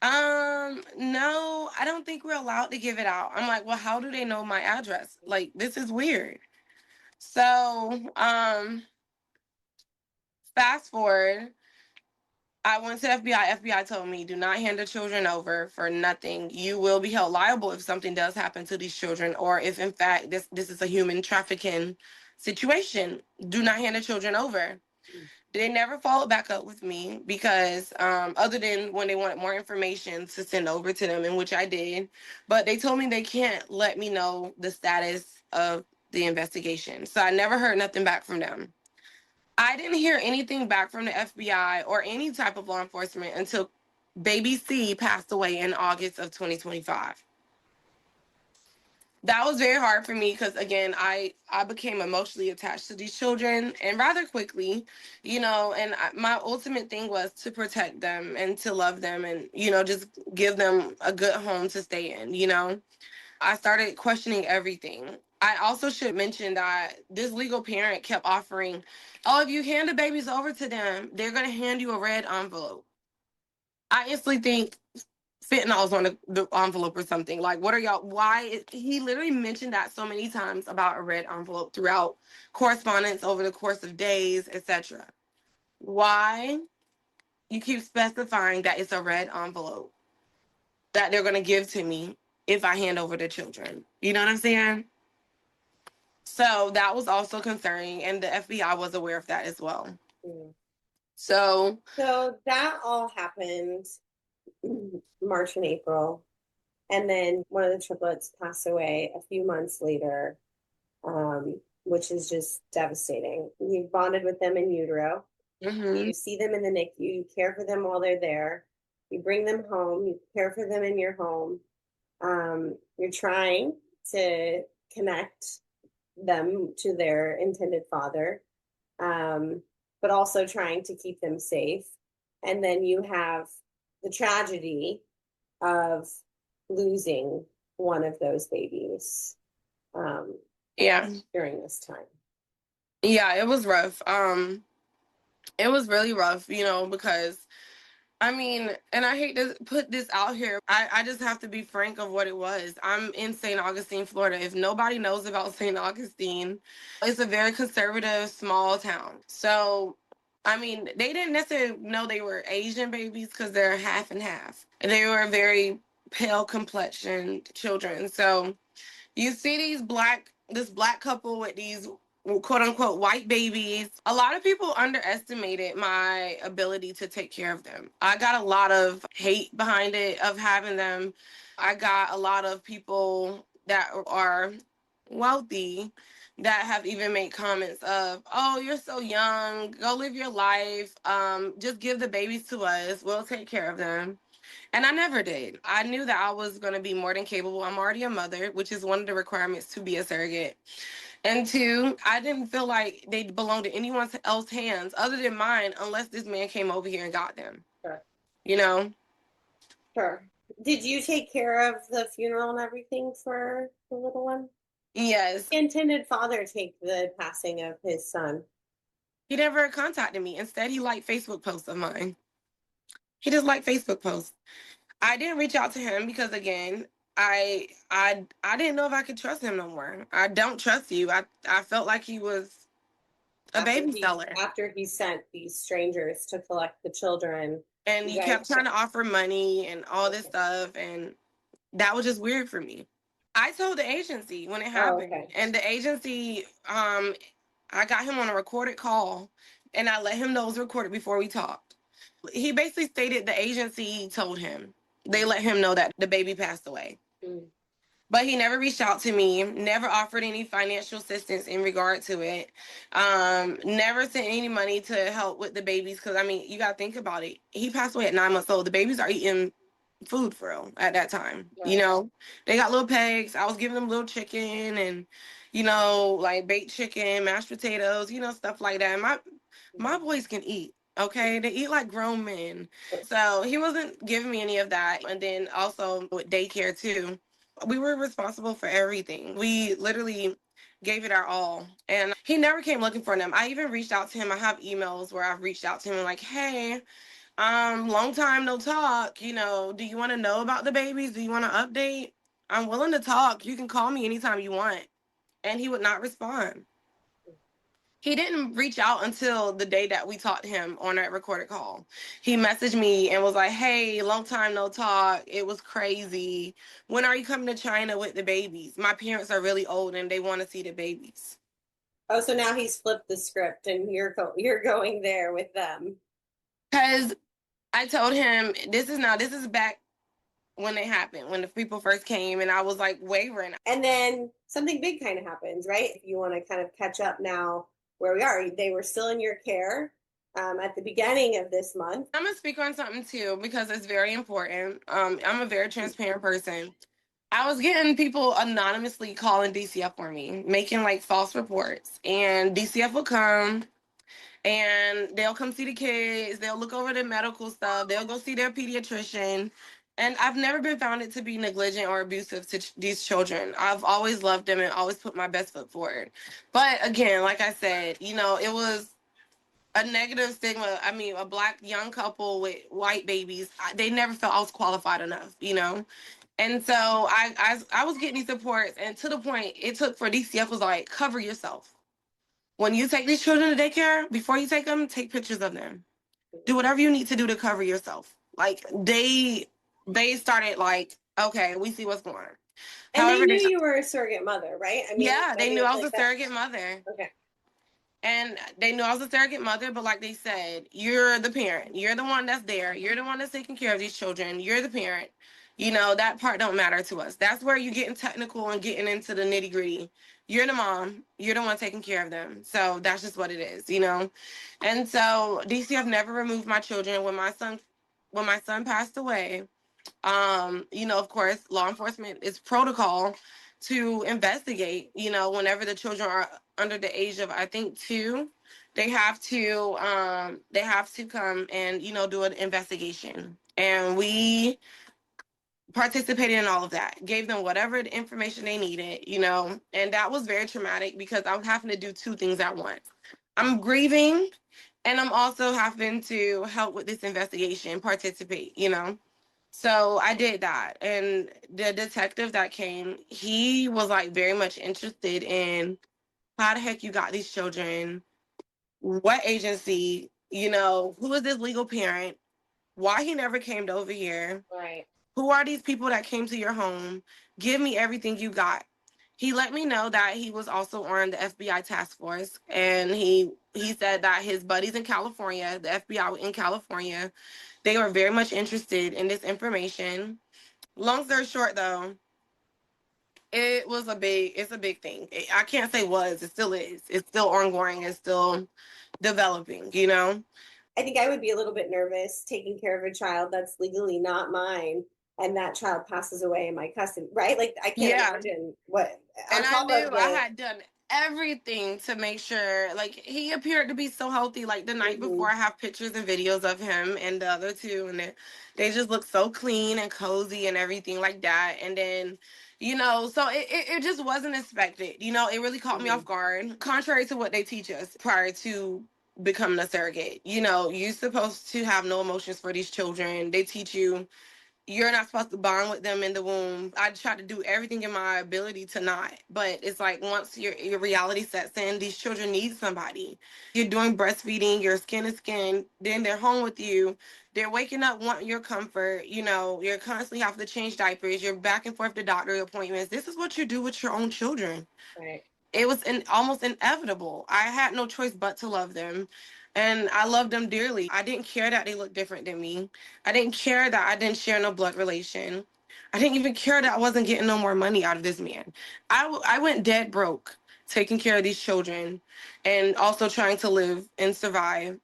no, I don't think we're allowed to give it out. I'm like, well, how do they know my address? Like, this is weird. So, fast forward, I went to FBI. FBI told me, do not hand the children over for nothing. You will be held liable if something does happen to these children, or if in fact this is a human trafficking situation. Do not hand the children over. They never followed back up with me because other than when they wanted more information to send over to them, in which I did, but they told me they can't let me know the status of the investigation. So I never heard nothing back from them. I didn't hear anything back from the FBI or any type of law enforcement until baby C passed away in August of 2025. That was very hard for me because, again, I became emotionally attached to these children and rather quickly, and my ultimate thing was to protect them and to love them and, just give them a good home to stay in. I started questioning everything. I also should mention that this legal parent kept offering, oh, if you hand the babies over to them, they're going to hand you a red envelope. I instantly think fentanyl's on the envelope or something. Like, what are y'all? Why? He literally mentioned that so many times about a red envelope throughout correspondence over the course of days, etc. Why you keep specifying that it's a red envelope that they're going to give to me if I hand over the children? You know what I'm saying? So that was also concerning, and the FBI was aware of that as well. Mm. So that all happened March and April. And then one of the triplets passed away a few months later. which is just devastating. You've bonded with them in utero. Mm-hmm. You see them in the NICU. You care for them while they're there. You bring them home. You care for them in your home. You're trying to connect them to their intended father, um, but also trying to keep them safe. And then you have the tragedy of losing one of those babies um, Yeah. during this time. Yeah, it was rough. It was really rough, because I mean, and I hate to put this out here. I just have to be frank of what it was. I'm in St. Augustine, Florida. If nobody knows about St. Augustine, it's a very conservative, small town. So, I mean, they didn't necessarily know they were Asian babies because they're half and half. And they were very pale complexioned children. So, you see this black couple with these quote unquote white babies. A lot of people underestimated my ability to take care of them. I got a lot of hate behind it of having them. I got a lot of people that are wealthy that have even made comments of, "Oh, you're so young, go live your life, just give the babies to us, we'll take care of them." And I never did. I knew that I was going to be more than capable. I'm already a mother, which is one of the requirements to be a surrogate. And two, I didn't feel like they belonged to anyone else's hands other than mine, unless this man came over here and got them. Sure. You know? Sure. Did you take care of the funeral and everything for the little one? Yes. The intended father take the passing of his son? He never contacted me. Instead, he liked Facebook posts of mine. He just liked Facebook posts. I didn't reach out to him because, again, I didn't know if I could trust him no more. I don't trust you. I felt like he was a baby seller. After he sent these strangers to collect the children, And you you guys kept trying to offer money and all this stuff, and that was just weird for me. I told the agency when it oh, happened, okay. and the agency, I got him on a recorded call, and I let him know it was recorded before we talked. He basically stated the agency told him, they let him know that the baby passed away. Mm. But he never reached out to me, never offered any financial assistance in regard to it, never sent any money to help with the babies. Because, I mean, you got to think about it. He passed away at 9 months old. The babies are eating food for real at that time. Right. They got little pegs. I was giving them little chicken and, like baked chicken, mashed potatoes, stuff like that. My boys can eat. Okay, they eat like grown men. So he wasn't giving me any of that. And then also with daycare too, we were responsible for everything. We literally gave it our all. And he never came looking for them. I even reached out to him. I have emails where I've reached out to him and like, hey, long time no talk. Do you want to know about the babies? Do you want to update? I'm willing to talk. You can call me anytime you want. And he would not respond. He didn't reach out until the day that we talked to him on that recorded call. He messaged me and was like, hey, long time no talk. It was crazy. When are you coming to China with the babies? My parents are really old and they want to see the babies. Oh, so now he's flipped the script and you're going there with them. Because I told him this is back when it happened, when the people first came, and I was like wavering. And then something big kind of happens, right? If you want to kind of catch up now where we are, they were still in your care at the beginning of this month. I'm gonna speak on something too because it's very important. I'm a very transparent person. I was getting people anonymously calling DCF for me, making like false reports, and DCF will come and they'll come see the kids. They'll look over the medical stuff. They'll go see their pediatrician. And I've never been found it to be negligent or abusive to these children. I've always loved them and always put my best foot forward. But again, like I said, it was a negative stigma. I mean, a black young couple with white babies, they never felt I was qualified enough. And so I was getting these reports, and to the point it took for DCF was like, cover yourself. When you take these children to daycare, before you take them, take pictures of them. Do whatever you need to do to cover yourself. Like they started like, okay, we see what's going on. And they However, knew you were a surrogate mother, right? I mean, yeah, they knew I was a surrogate mother. Okay. And they knew I was a surrogate mother, but like they said, you're the parent. You're the one that's there. You're the one that's taking care of these children. You're the parent. That part don't matter to us. That's where you're getting technical and getting into the nitty gritty. You're the mom. You're the one taking care of them. So that's just what it is, you know? And so DCF never removed my children. When my son passed away, you know, of course, law enforcement is protocol to investigate, you know, whenever the children are under the age of, I think, 2, they have to come and, you know, do an investigation. And we participated in all of that, gave them whatever the information they needed, you know, and that was very traumatic because I was having to do 2 things at once. I'm grieving and I'm also having to help with this investigation, participate, you know. So I did that. And the detective that came, he was like very much interested in how the heck you got these children, what agency, you know, who is this legal parent, why he never came over here, Right. who are these people that came to your home? Give me everything you got. He let me know that he was also on the FBI task force, and he said that his buddies in California, the FBI in California, they were very much interested in this information. Long story short, though, it's a big thing. I can't say was, it still is. It's still ongoing. It's still developing. You know. I think I would be a little bit nervous taking care of a child that's legally not mine and that child passes away in my custody, right? Like I can't Yeah. imagine what on And I top knew of I the had done everything to make sure, like, he appeared to be so healthy. Like, the night before, mhm, I have pictures and videos of him and the other 2, and they just look so clean and cozy and everything like that. And then, you know, so it just wasn't expected. You know, it really caught me mhm, off guard. Contrary to what they teach us prior to becoming a surrogate, you know, you're supposed to have no emotions for these children. They teach you you're not supposed to bond with them in the womb. I try to do everything in my ability to not, but it's like once your reality sets in, these children need somebody. You're doing breastfeeding, your skin is skin, then they're home with you. They're waking up wanting your comfort. You know, you're constantly having to change diapers. You're back and forth to doctor appointments. This is what you do with your own children. right. It was almost inevitable. I had no choice but to love them. And I loved them dearly. I didn't care that they looked different than me. I didn't care that I didn't share no blood relation. I didn't even care that I wasn't getting no more money out of this man. I went dead broke taking care of these children and also trying to live and survive.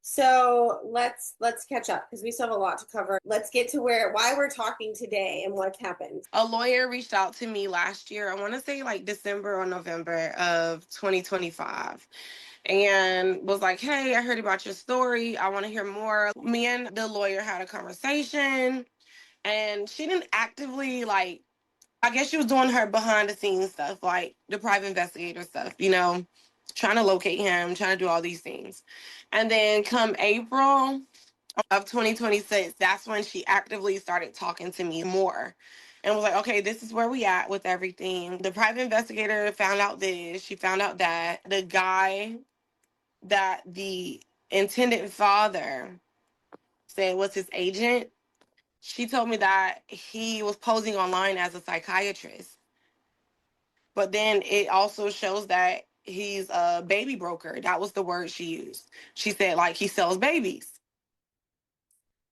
So let's catch up because we still have a lot to cover. Let's get to why we're talking today and what's happened. A lawyer reached out to me last year. I want to say like December or November of 2025, and was like, "Hey, I heard about your story. I want to hear more." Me and the lawyer had a conversation, and she didn't actively, like, I guess she was doing her behind the scenes stuff, like the private investigator stuff, you know, trying to locate him, trying to do all these things. And then come April of 2026, that's when she actively started talking to me more and was like, "Okay, this is where we at with everything." The private investigator found out this, she found out that the guy that the intended father said was his agent, she told me that he was posing online as a psychiatrist. But then it also shows that he's a baby broker. That was the word she used. She said, like, he sells babies.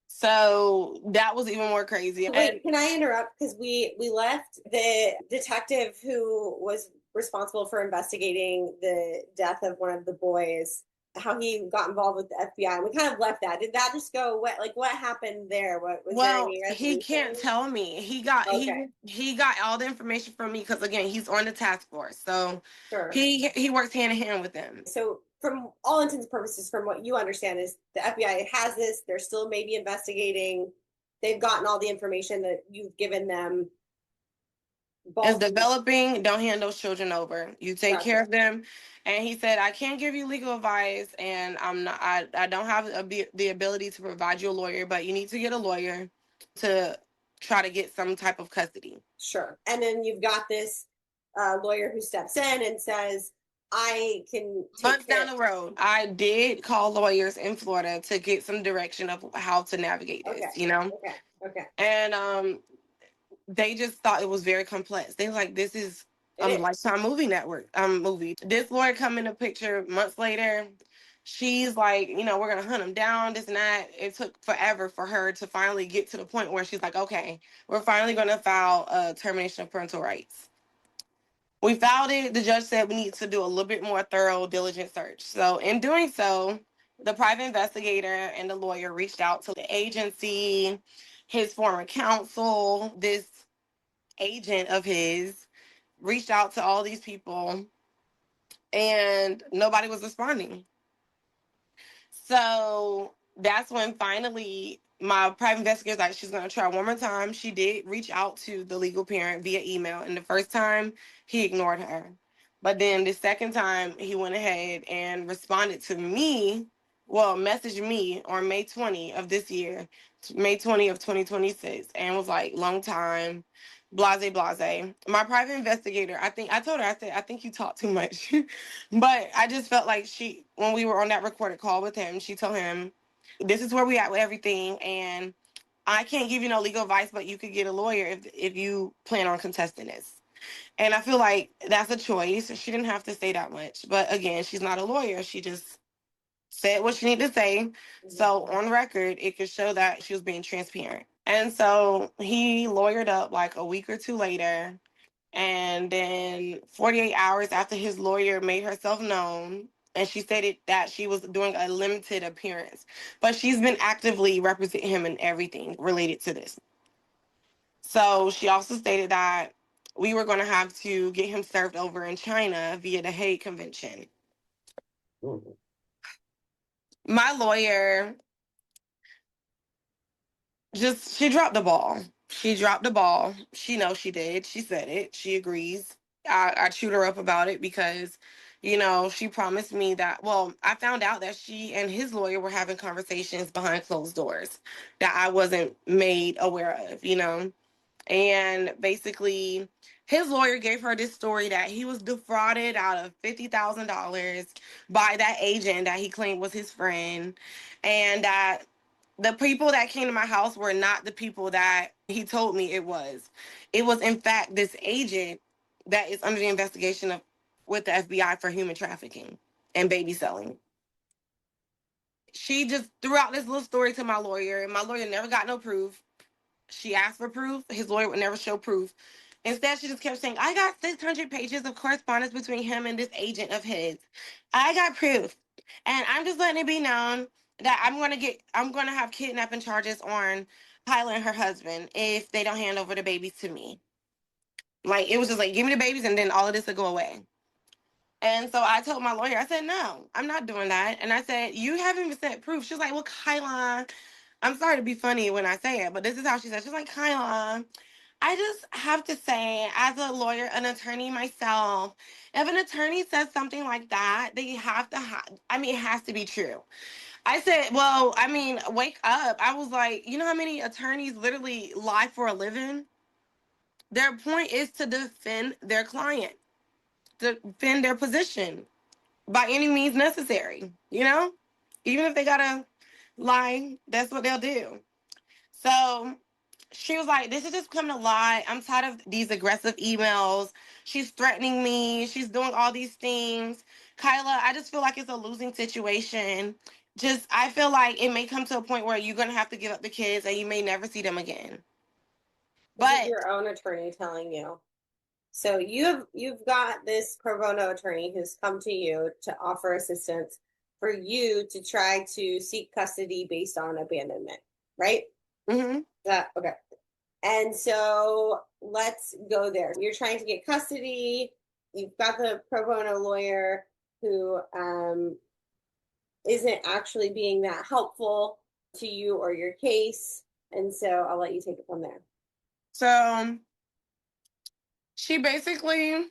So that was even more crazy. And Wait, can I interrupt? Because we left the detective who was responsible for investigating the death of one of the boys, how he got involved with the FBI. And we kind of left that. Did that just go what happened there? What was there well, any he resolution? can't tell me. He got Okay, he got all the information from me because, again, he's on the task force. So sure. he works hand in hand with them. So from all intents and purposes, from what you understand, is the FBI has this, they're still maybe investigating, they've gotten all the information that you've given them. Is Balls developing. Don't hand those children over. You take care gotcha. of them. And he said, "I can't give you legal advice, and I don't have the ability to provide you a lawyer, but you need to get a lawyer to try to get some type of custody." Sure. And then you've got this lawyer who steps in and says, I can take Months care. down the road, I did call lawyers in Florida to get some direction of how to navigate Okay. this, you know? Okay. Okay. And they just thought it was very complex. They were like, "This is It is. Lifetime movie network movie." This lawyer come in the picture months later. She's like, "We're gonna hunt him down, this and that." It took forever for her to finally get to the point where she's like, "Okay, we're finally gonna file a termination of parental rights." We filed it. The judge said we need to do a little bit more thorough, diligent search. So, in doing so, the private investigator and the lawyer reached out to the agency, his former counsel, this agent of his reached out to all these people, and nobody was responding. So that's when finally my private investigator was like, she's going to try one more time. She did reach out to the legal parent via email. And the first time, he ignored her. But then the second time, he went ahead and responded to me, well, messaged me on May 20 of this year, May 20 of 2026, and was like, long time, blase, blase. My private investigator, I told her, I said, I think you talk too much. But I just felt like when we were on that recorded call with him, she told him, this is where we at with everything. And I can't give you no legal advice, but you could get a lawyer if you plan on contesting this. And I feel like that's a choice. She didn't have to say that much. But again, she's not a lawyer. She just said what she needed to say. So on record, it could show that she was being transparent. And so he lawyered up like a week or two later. And then 48 hours after his lawyer made herself known, and she stated that she was doing a limited appearance, but she's been actively representing him in everything related to this. So she also stated that we were going to have to get him served over in China via the Hague Convention. My lawyer she dropped the ball. She dropped the ball. She knows she did. She said it. She agrees. I chewed her up about it because, she promised me that. Well, I found out that she and his lawyer were having conversations behind closed doors that I wasn't made aware of. And basically, his lawyer gave her this story that he was defrauded out of $50,000 by that agent that he claimed was his friend, and that the people that came to my house were not the people that he told me it was. It was, in fact, this agent that is under the investigation with the FBI for human trafficking and baby selling. She just threw out this little story to my lawyer, and my lawyer never got no proof. She asked for proof. His lawyer would never show proof. Instead, she just kept saying, I got 600 pages of correspondence between him and this agent of his. I got proof. And I'm just letting it be known that I'm gonna have kidnapping charges on Kyla and her husband if they don't hand over the babies to me. Like, it was just like, give me the babies and then all of this will go away. And so I told my lawyer, I said, no, I'm not doing that. And I said, you haven't even sent proof. She was like, well, Kyla, I'm sorry to be funny when I say it, but this is how she said. She's like, Kyla, I just have to say, as a lawyer, an attorney myself, if an attorney says something like that, they have to it has to be true. I said, well, wake up. I was like, you know how many attorneys literally lie for a living? Their point is to defend their client, to defend their position by any means necessary, Even if they gotta lie, that's what they'll do. So she was like, this is just coming to lie. I'm tired of these aggressive emails. She's threatening me. She's doing all these things. Kyla, I just feel like it's a losing situation. I feel like it may come to a point where you're going to have to give up the kids and you may never see them again. This is your own attorney telling you. So you've got this pro bono attorney who's come to you to offer assistance for you to try to seek custody based on abandonment, right? Mm-hmm. Okay. And so let's go there. You're trying to get custody. You've got the pro bono lawyer who isn't actually being that helpful to you or your case. And so I'll let you take it from there. So she basically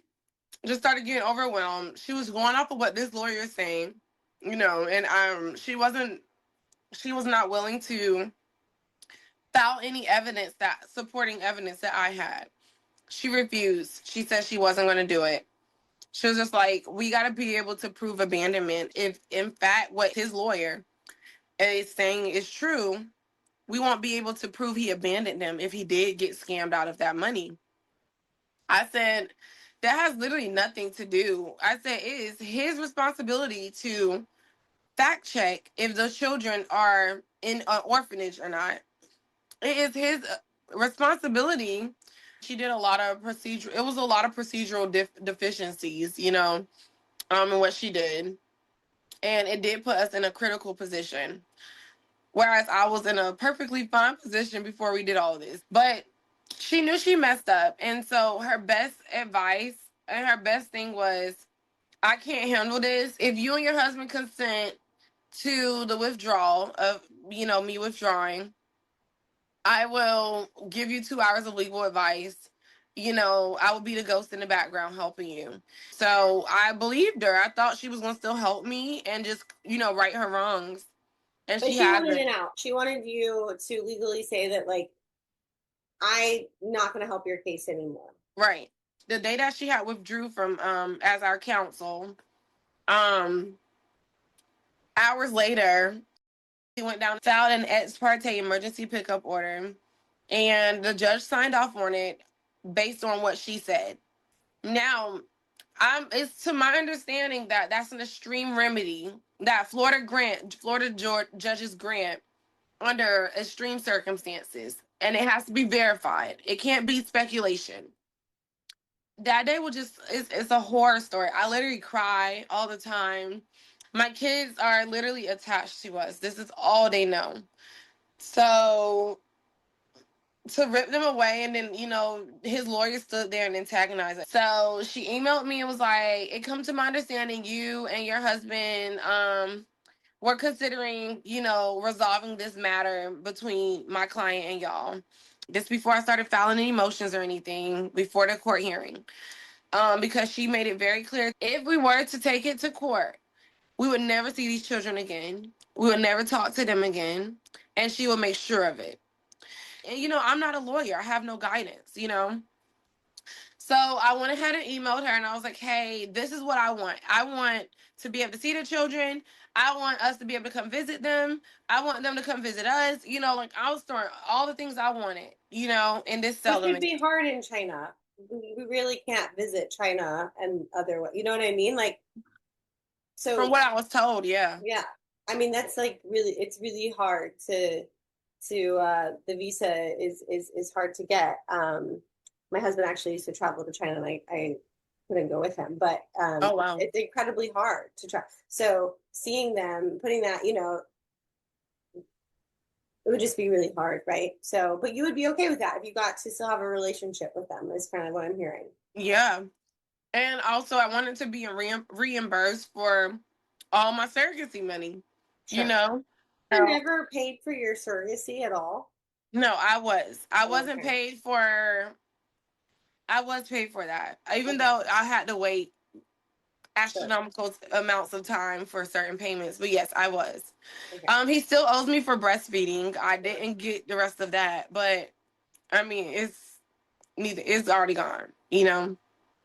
just started getting overwhelmed. She was going off of what this lawyer is saying, and she was not willing to file any supporting evidence that I had. She refused. She said she wasn't going to do it. She was just like, we got to be able to prove abandonment. If, in fact, what his lawyer is saying is true, we won't be able to prove he abandoned them if he did get scammed out of that money. I said, that has literally nothing to do. I said, it is his responsibility to fact check if those children are in an orphanage or not. It is his responsibility She did a lot of procedure. It was a lot of procedural deficiencies, you know, in what she did, and it did put us in a critical position. Whereas I was in a perfectly fine position before we did all of this, but she knew she messed up, and so her best advice and her best thing was, I can't handle this. If you and your husband consent to the withdrawal of, you know, me withdrawing, I will give you 2 hours of legal advice. You know, I will be the ghost in the background helping you. So I believed her. I thought she was going to still help me and just, you know, right her wrongs. And But she she wanted hasn't. an out. She wanted you to legally say that, like, I'm not going to help your case anymore. Right. The day that she had withdrew from as our counsel, um, hours later, he went down, filed an ex parte emergency pickup order, and the judge signed off on it based on what she said. Now, it's to my understanding that that's an extreme remedy that Florida judges grant under extreme circumstances, and it has to be verified. It can't be speculation. That day was just, it's a horror story. I literally cry all the time. My kids are literally attached to us. This is all they know. So to rip them away, and then, you know, his lawyer stood there and antagonized it. So she emailed me and was like, it come to my understanding you and your husband were considering, you know, resolving this matter between my client and y'all. This before I started filing any motions or anything before the court hearing. Because she made it very clear, if we were to take it to court, we would never see these children again. We would never talk to them again. And she would make sure of it. And, you know, I'm not a lawyer. I have no guidance, you know. So I went ahead and emailed her and I was like, hey, this is what I want. I want to be able to see the children. I want us to be able to come visit them. I want them to come visit us. You know, like I was throwing all the things I wanted, you know, in this Which would settlement. be hard in China. We really can't visit China and other, you know what I mean? Like, From so what I was told, yeah. yeah. I mean, that's like really, it's really hard the visa is hard to get. My husband actually used to travel to China and I couldn't go with him, but Oh, wow. it's incredibly hard to try. So seeing them, putting that, you know, it would just be really hard, right? So, but you would be okay with that if you got to still have a relationship with them, is kind of what I'm hearing. Yeah. And also, I wanted to be reimbursed for all my surrogacy money, you Sure. know? You So, never paid for your surrogacy at all? no, I was. I Oh, wasn't okay. paid for, I was paid for that, even Okay. though I had to wait Sure. astronomical amounts of time for certain payments. But yes, I was. Okay. He still owes me for breastfeeding. I didn't get the rest of that, but I mean, it's already gone, you know?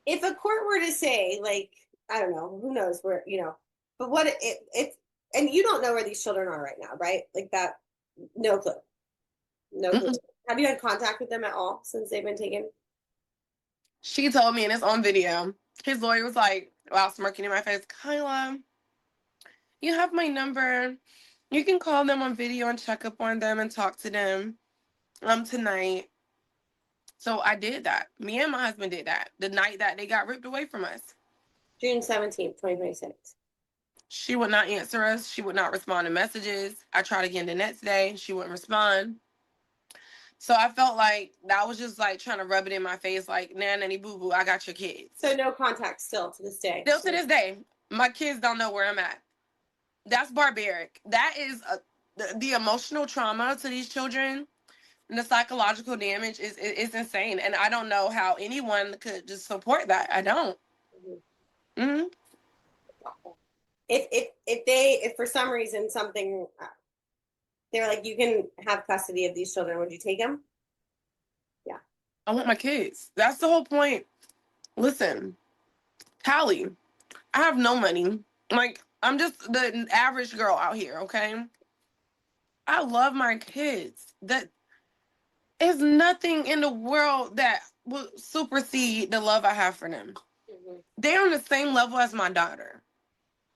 If a court were to say, like, I don't know, who knows where, you know, but what if, and you don't know where these children are right now, right? Like that, no clue. No clue. Mm-mm. Have you had contact with them at all since they've been taken? She told me, and it's on video. His lawyer was like, while smirking in my face, Kyla, you have my number. You can call them on video and check up on them and talk to them tonight. So I did that. Me and my husband did that the night that they got ripped away from us. June 17th, 2026. She would not answer us. She would not respond to messages. I tried again the next day. She wouldn't respond. So I felt like that was just like trying to rub it in my face, like, nah, nanny boo boo, I got your kids. So no contact still to this day. Still to this day, my kids don't know where I'm at. That's barbaric. That is the emotional trauma to these children, and the psychological damage is insane. And I don't know how anyone could just support that. I don't. Mhm. Mm-hmm. If for some reason something they were like, you can have custody of these children, would you take them? Yeah. I want my kids. That's the whole point. Listen, Callie, I have no money. Like, I'm just the average girl out here, okay? I love my kids. That is nothing in the world that will supersede the love I have for them. Mm-hmm. They're on the same level as my daughter.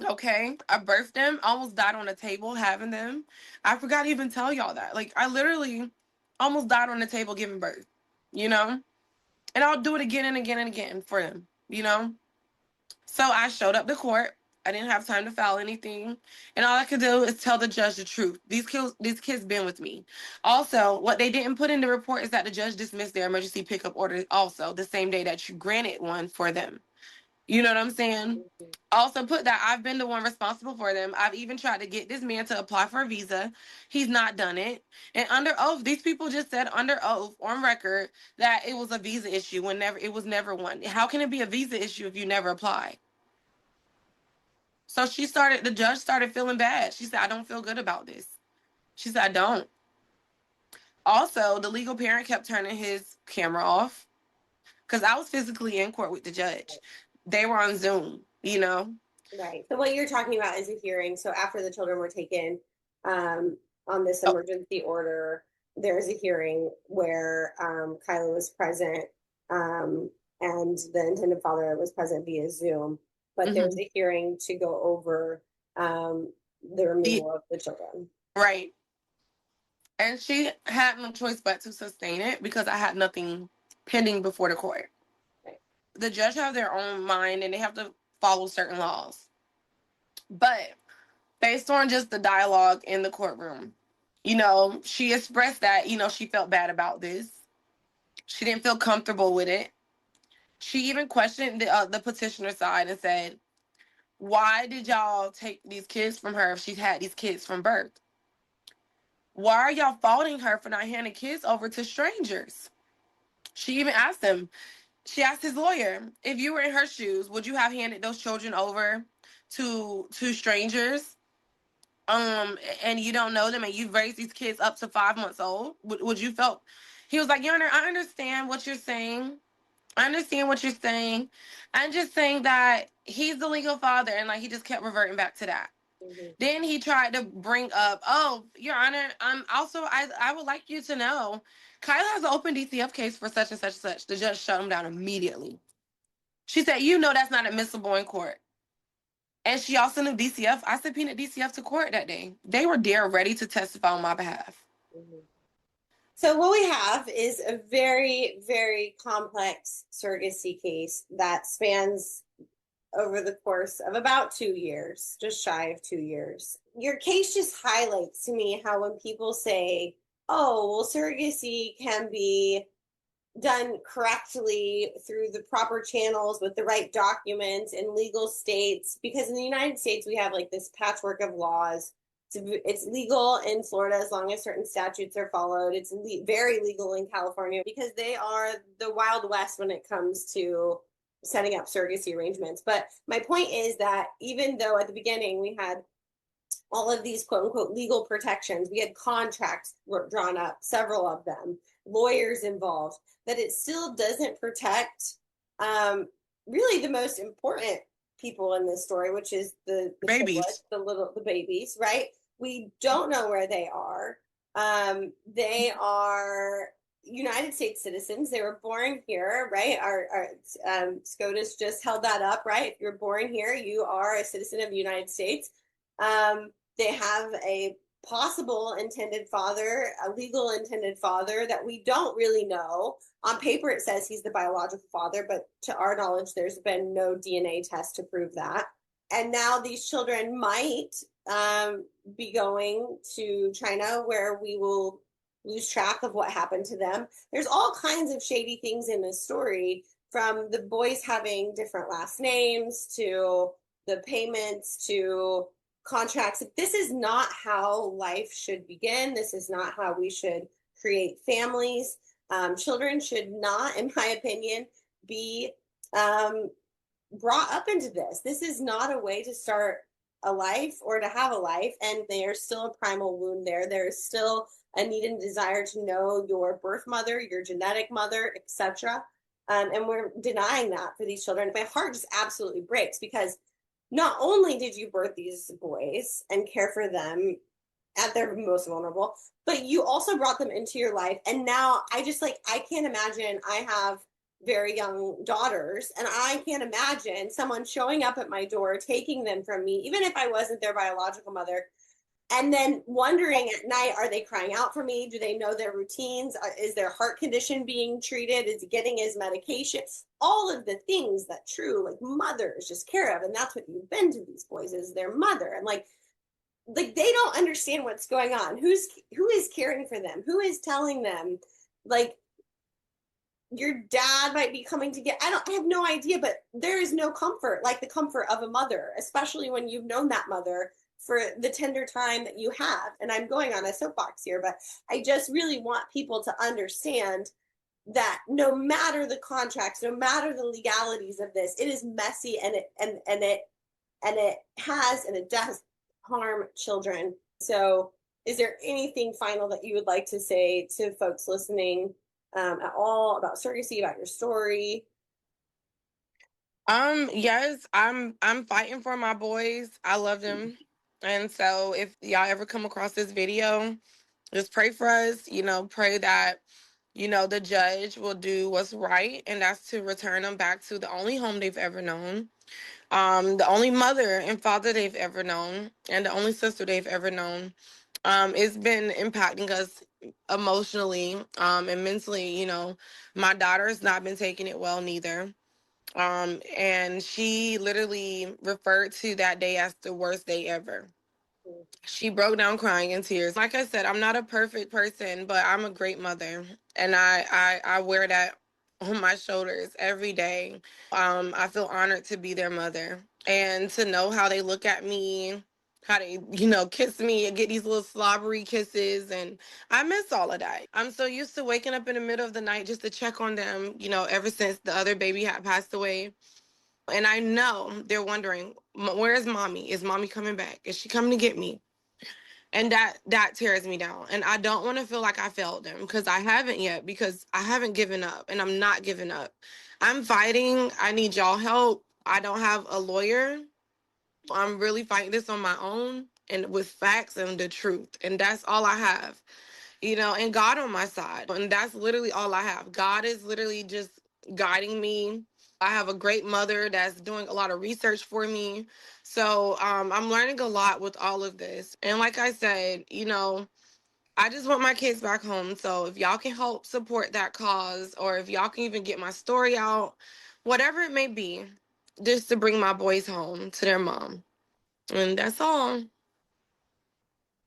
Okay. I birthed them, almost died on the table having them. I forgot to even tell y'all that. Like, I literally almost died on the table giving birth, you know? And I'll do it again and again and again for them, you know? So I showed up to court. I didn't have time to file anything. And all I could do is tell the judge the truth. These kids been with me. Also, what they didn't put in the report is that the judge dismissed their emergency pickup order also the same day that you granted one for them. You know what I'm saying? Mhm. Also put that I've been the one responsible for them. I've even tried to get this man to apply for a visa. He's not done it. And under oath, these people just said under oath on record that it was a visa issue when never it was never one. How can it be a visa issue if you never apply? So the judge started feeling bad. She said, I don't feel good about this. She said, I don't. Also, the legal parent kept turning his camera off because I was physically in court with the judge. They were on Zoom, you know? Right. So what you're talking about is a hearing. So after the children were taken on this Oh, emergency order, there's a hearing where Kyla was present and the intended father was present via Zoom. But there's mhm. a hearing to go over the The, removal of the children. right. And she had no choice but to sustain it because I had nothing pending before the court. Right. The judge have their own mind and they have to follow certain laws. But based on just the dialogue in the courtroom, she expressed that, she felt bad about this. She didn't feel comfortable with it. She even questioned the petitioner side and said, why did y'all take these kids from her if she's had these kids from birth? Why are y'all faulting her for not handing kids over to strangers? She even asked him, she asked his lawyer, if you were in her shoes, would you have handed those children over to strangers? And you don't know them and you've raised these kids up to 5 months old? Would you felt he was like, Your Honor, I understand what you're saying. I understand what you're saying. I'm just saying that he's the legal father, and like he just kept reverting back to that. Mhm. Then he tried to bring up, oh, Your Honor, I would like you to know, Kyla has an open DCF case for such and such and such. The judge shut him down immediately. She said, that's not admissible in court. And she also knew DCF. I subpoenaed DCF to court that day. They were there ready to testify on my behalf. Mhm. So what we have is a very, very complex surrogacy case that spans over the course of about 2 years, just shy of 2 years. Your case just highlights to me how when people say, oh, well, surrogacy can be done correctly through the proper channels with the right documents in legal states, because in the United States, we have like this patchwork of laws. It's legal in Florida as long as certain statutes are followed. It's very legal in California because they are the Wild West when it comes to setting up surrogacy arrangements. But my point is that even though at the beginning we had all of these quote unquote legal protections, we had contracts drawn up, several of them, lawyers involved, that it still doesn't protect really the most important people in this story, which is the triplets, Babies. the babies, right? We don't know where they are. They are United States citizens. They were born here, right? Our SCOTUS just held that up, right? If you're born here, you are a citizen of the United States. They have a possible intended father, a legal intended father that we don't really know. On paper, it says he's the biological father, but to our knowledge, there's been no DNA test to prove that. And now these children might be going to China, where we will lose track of what happened to them. There's all kinds of shady things in this story, from the boys having different last names to the payments to contracts. This is not how life should begin. This is not how we should create families. Children should not, in my opinion, be brought up into this. This is not a way to start a life or to have a life. And there's still a primal wound there. There's still a need and desire to know your birth mother, your genetic mother, etc. And we're denying that for these children. My heart just absolutely breaks, because not only did you birth these boys and care for them at their most vulnerable, but you also brought them into your life. And now I can't imagine. I have very young daughters, and I can't imagine someone showing up at my door, taking them from me, even if I wasn't their biological mother, And then wondering at night, are they crying out for me? Do they know their routines? Is their heart condition being treated? Is he getting his medication? All of the things that true like mothers just care of. And that's what you've been to these boys is their mother. And like they don't understand what's going on. Who is caring for them? Who is telling them like your dad might be coming to get I have no idea, but there is no comfort like the comfort of a mother, especially when you've known that mother for the tender time that you have. And I'm going on a soapbox here, but I just really want people to understand that no matter the contracts, no matter the legalities of this, it is messy and it has and it does harm children. So is there anything final that you would like to say to folks listening at all about surrogacy, about your story? Yes, I'm fighting for my boys. I love them. And so if y'all ever come across this video, just pray for us, pray that, the judge will do what's right, and that's to return them back to the only home they've ever known, the only mother and father they've ever known, and the only sister they've ever known. It's been impacting us emotionally, and mentally, my daughter's not been taking it well neither. And she literally referred to that day as the worst day ever. She broke down crying in tears. Like I said, I'm not a perfect person, but I'm a great mother. And I wear that on my shoulders every day. I feel honored to be their mother and to know how they look at me, how they, kiss me and get these little slobbery kisses. And I miss all of that. I'm so used to waking up in the middle of the night just to check on them, ever since the other baby had passed away. And I know they're wondering, where is mommy? Is mommy coming back? Is she coming to get me? And that tears me down. And I don't want to feel like I failed them, because I haven't yet, because I haven't given up, and I'm not giving up. I'm fighting. I need y'all help. I don't have a lawyer. I'm really fighting this on my own and with facts and the truth. And that's all I have, and God on my side. And that's literally all I have. God is literally just guiding me. I have a great mother that's doing a lot of research for me. So I'm learning a lot with all of this. And like I said, I just want my kids back home. So if y'all can help support that cause, or if y'all can even get my story out, whatever it may be, just to bring my boys home to their mom. And that's all.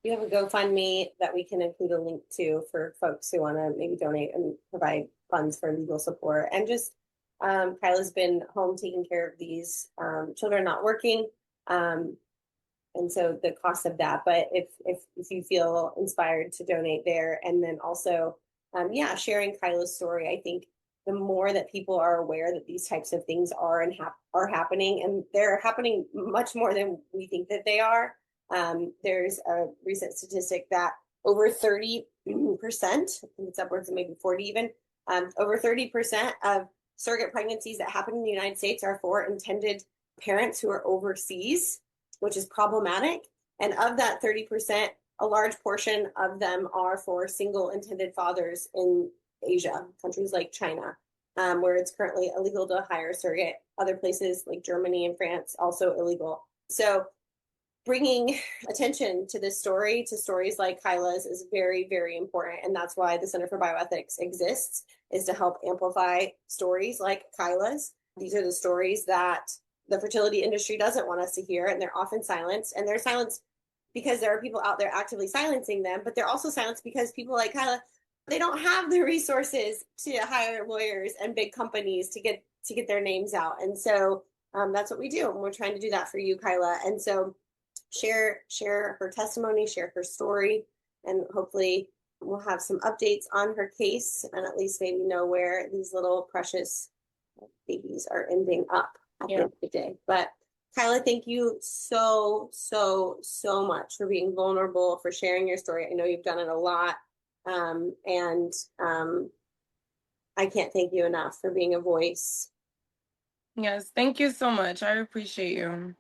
You have a GoFundMe that we can include a link to for folks who want to maybe donate and provide funds for legal support. And just Kyla's been home taking care of these children not working. And so the cost of that. But if you feel inspired to donate there, and then also, yeah, sharing Kyla's story, I think the more that people are aware that these types of things are and are happening, and they're happening much more than we think that they are. There's a recent statistic that over 30%, I think it's upwards of maybe 40 even, over 30% of surrogate pregnancies that happen in the United States are for intended parents who are overseas, which is problematic. And of that 30%, a large portion of them are for single intended fathers in Asia, countries like China, where it's currently illegal to hire a surrogate. Other places like Germany and France, also illegal. So bringing attention to this story, to stories like Kyla's, is very, very important. And that's why the Center for Bioethics exists, is to help amplify stories like Kyla's. These are the stories that the fertility industry doesn't want us to hear, and they're often silenced. And they're silenced because there are people out there actively silencing them, but they're also silenced because people like Kyla, they don't have the resources to hire lawyers and big companies to get their names out. And so that's what we do, and we're trying to do that for you, Kyla. And so share her testimony, share her story, and hopefully we'll have some updates on her case, and at least maybe know where these little precious babies are ending up at the end of the day. But Kyla, thank you so, so, so much for being vulnerable, for sharing your story. I know you've done it a lot. And I can't thank you enough for being a voice. Yes, thank you so much. I appreciate you.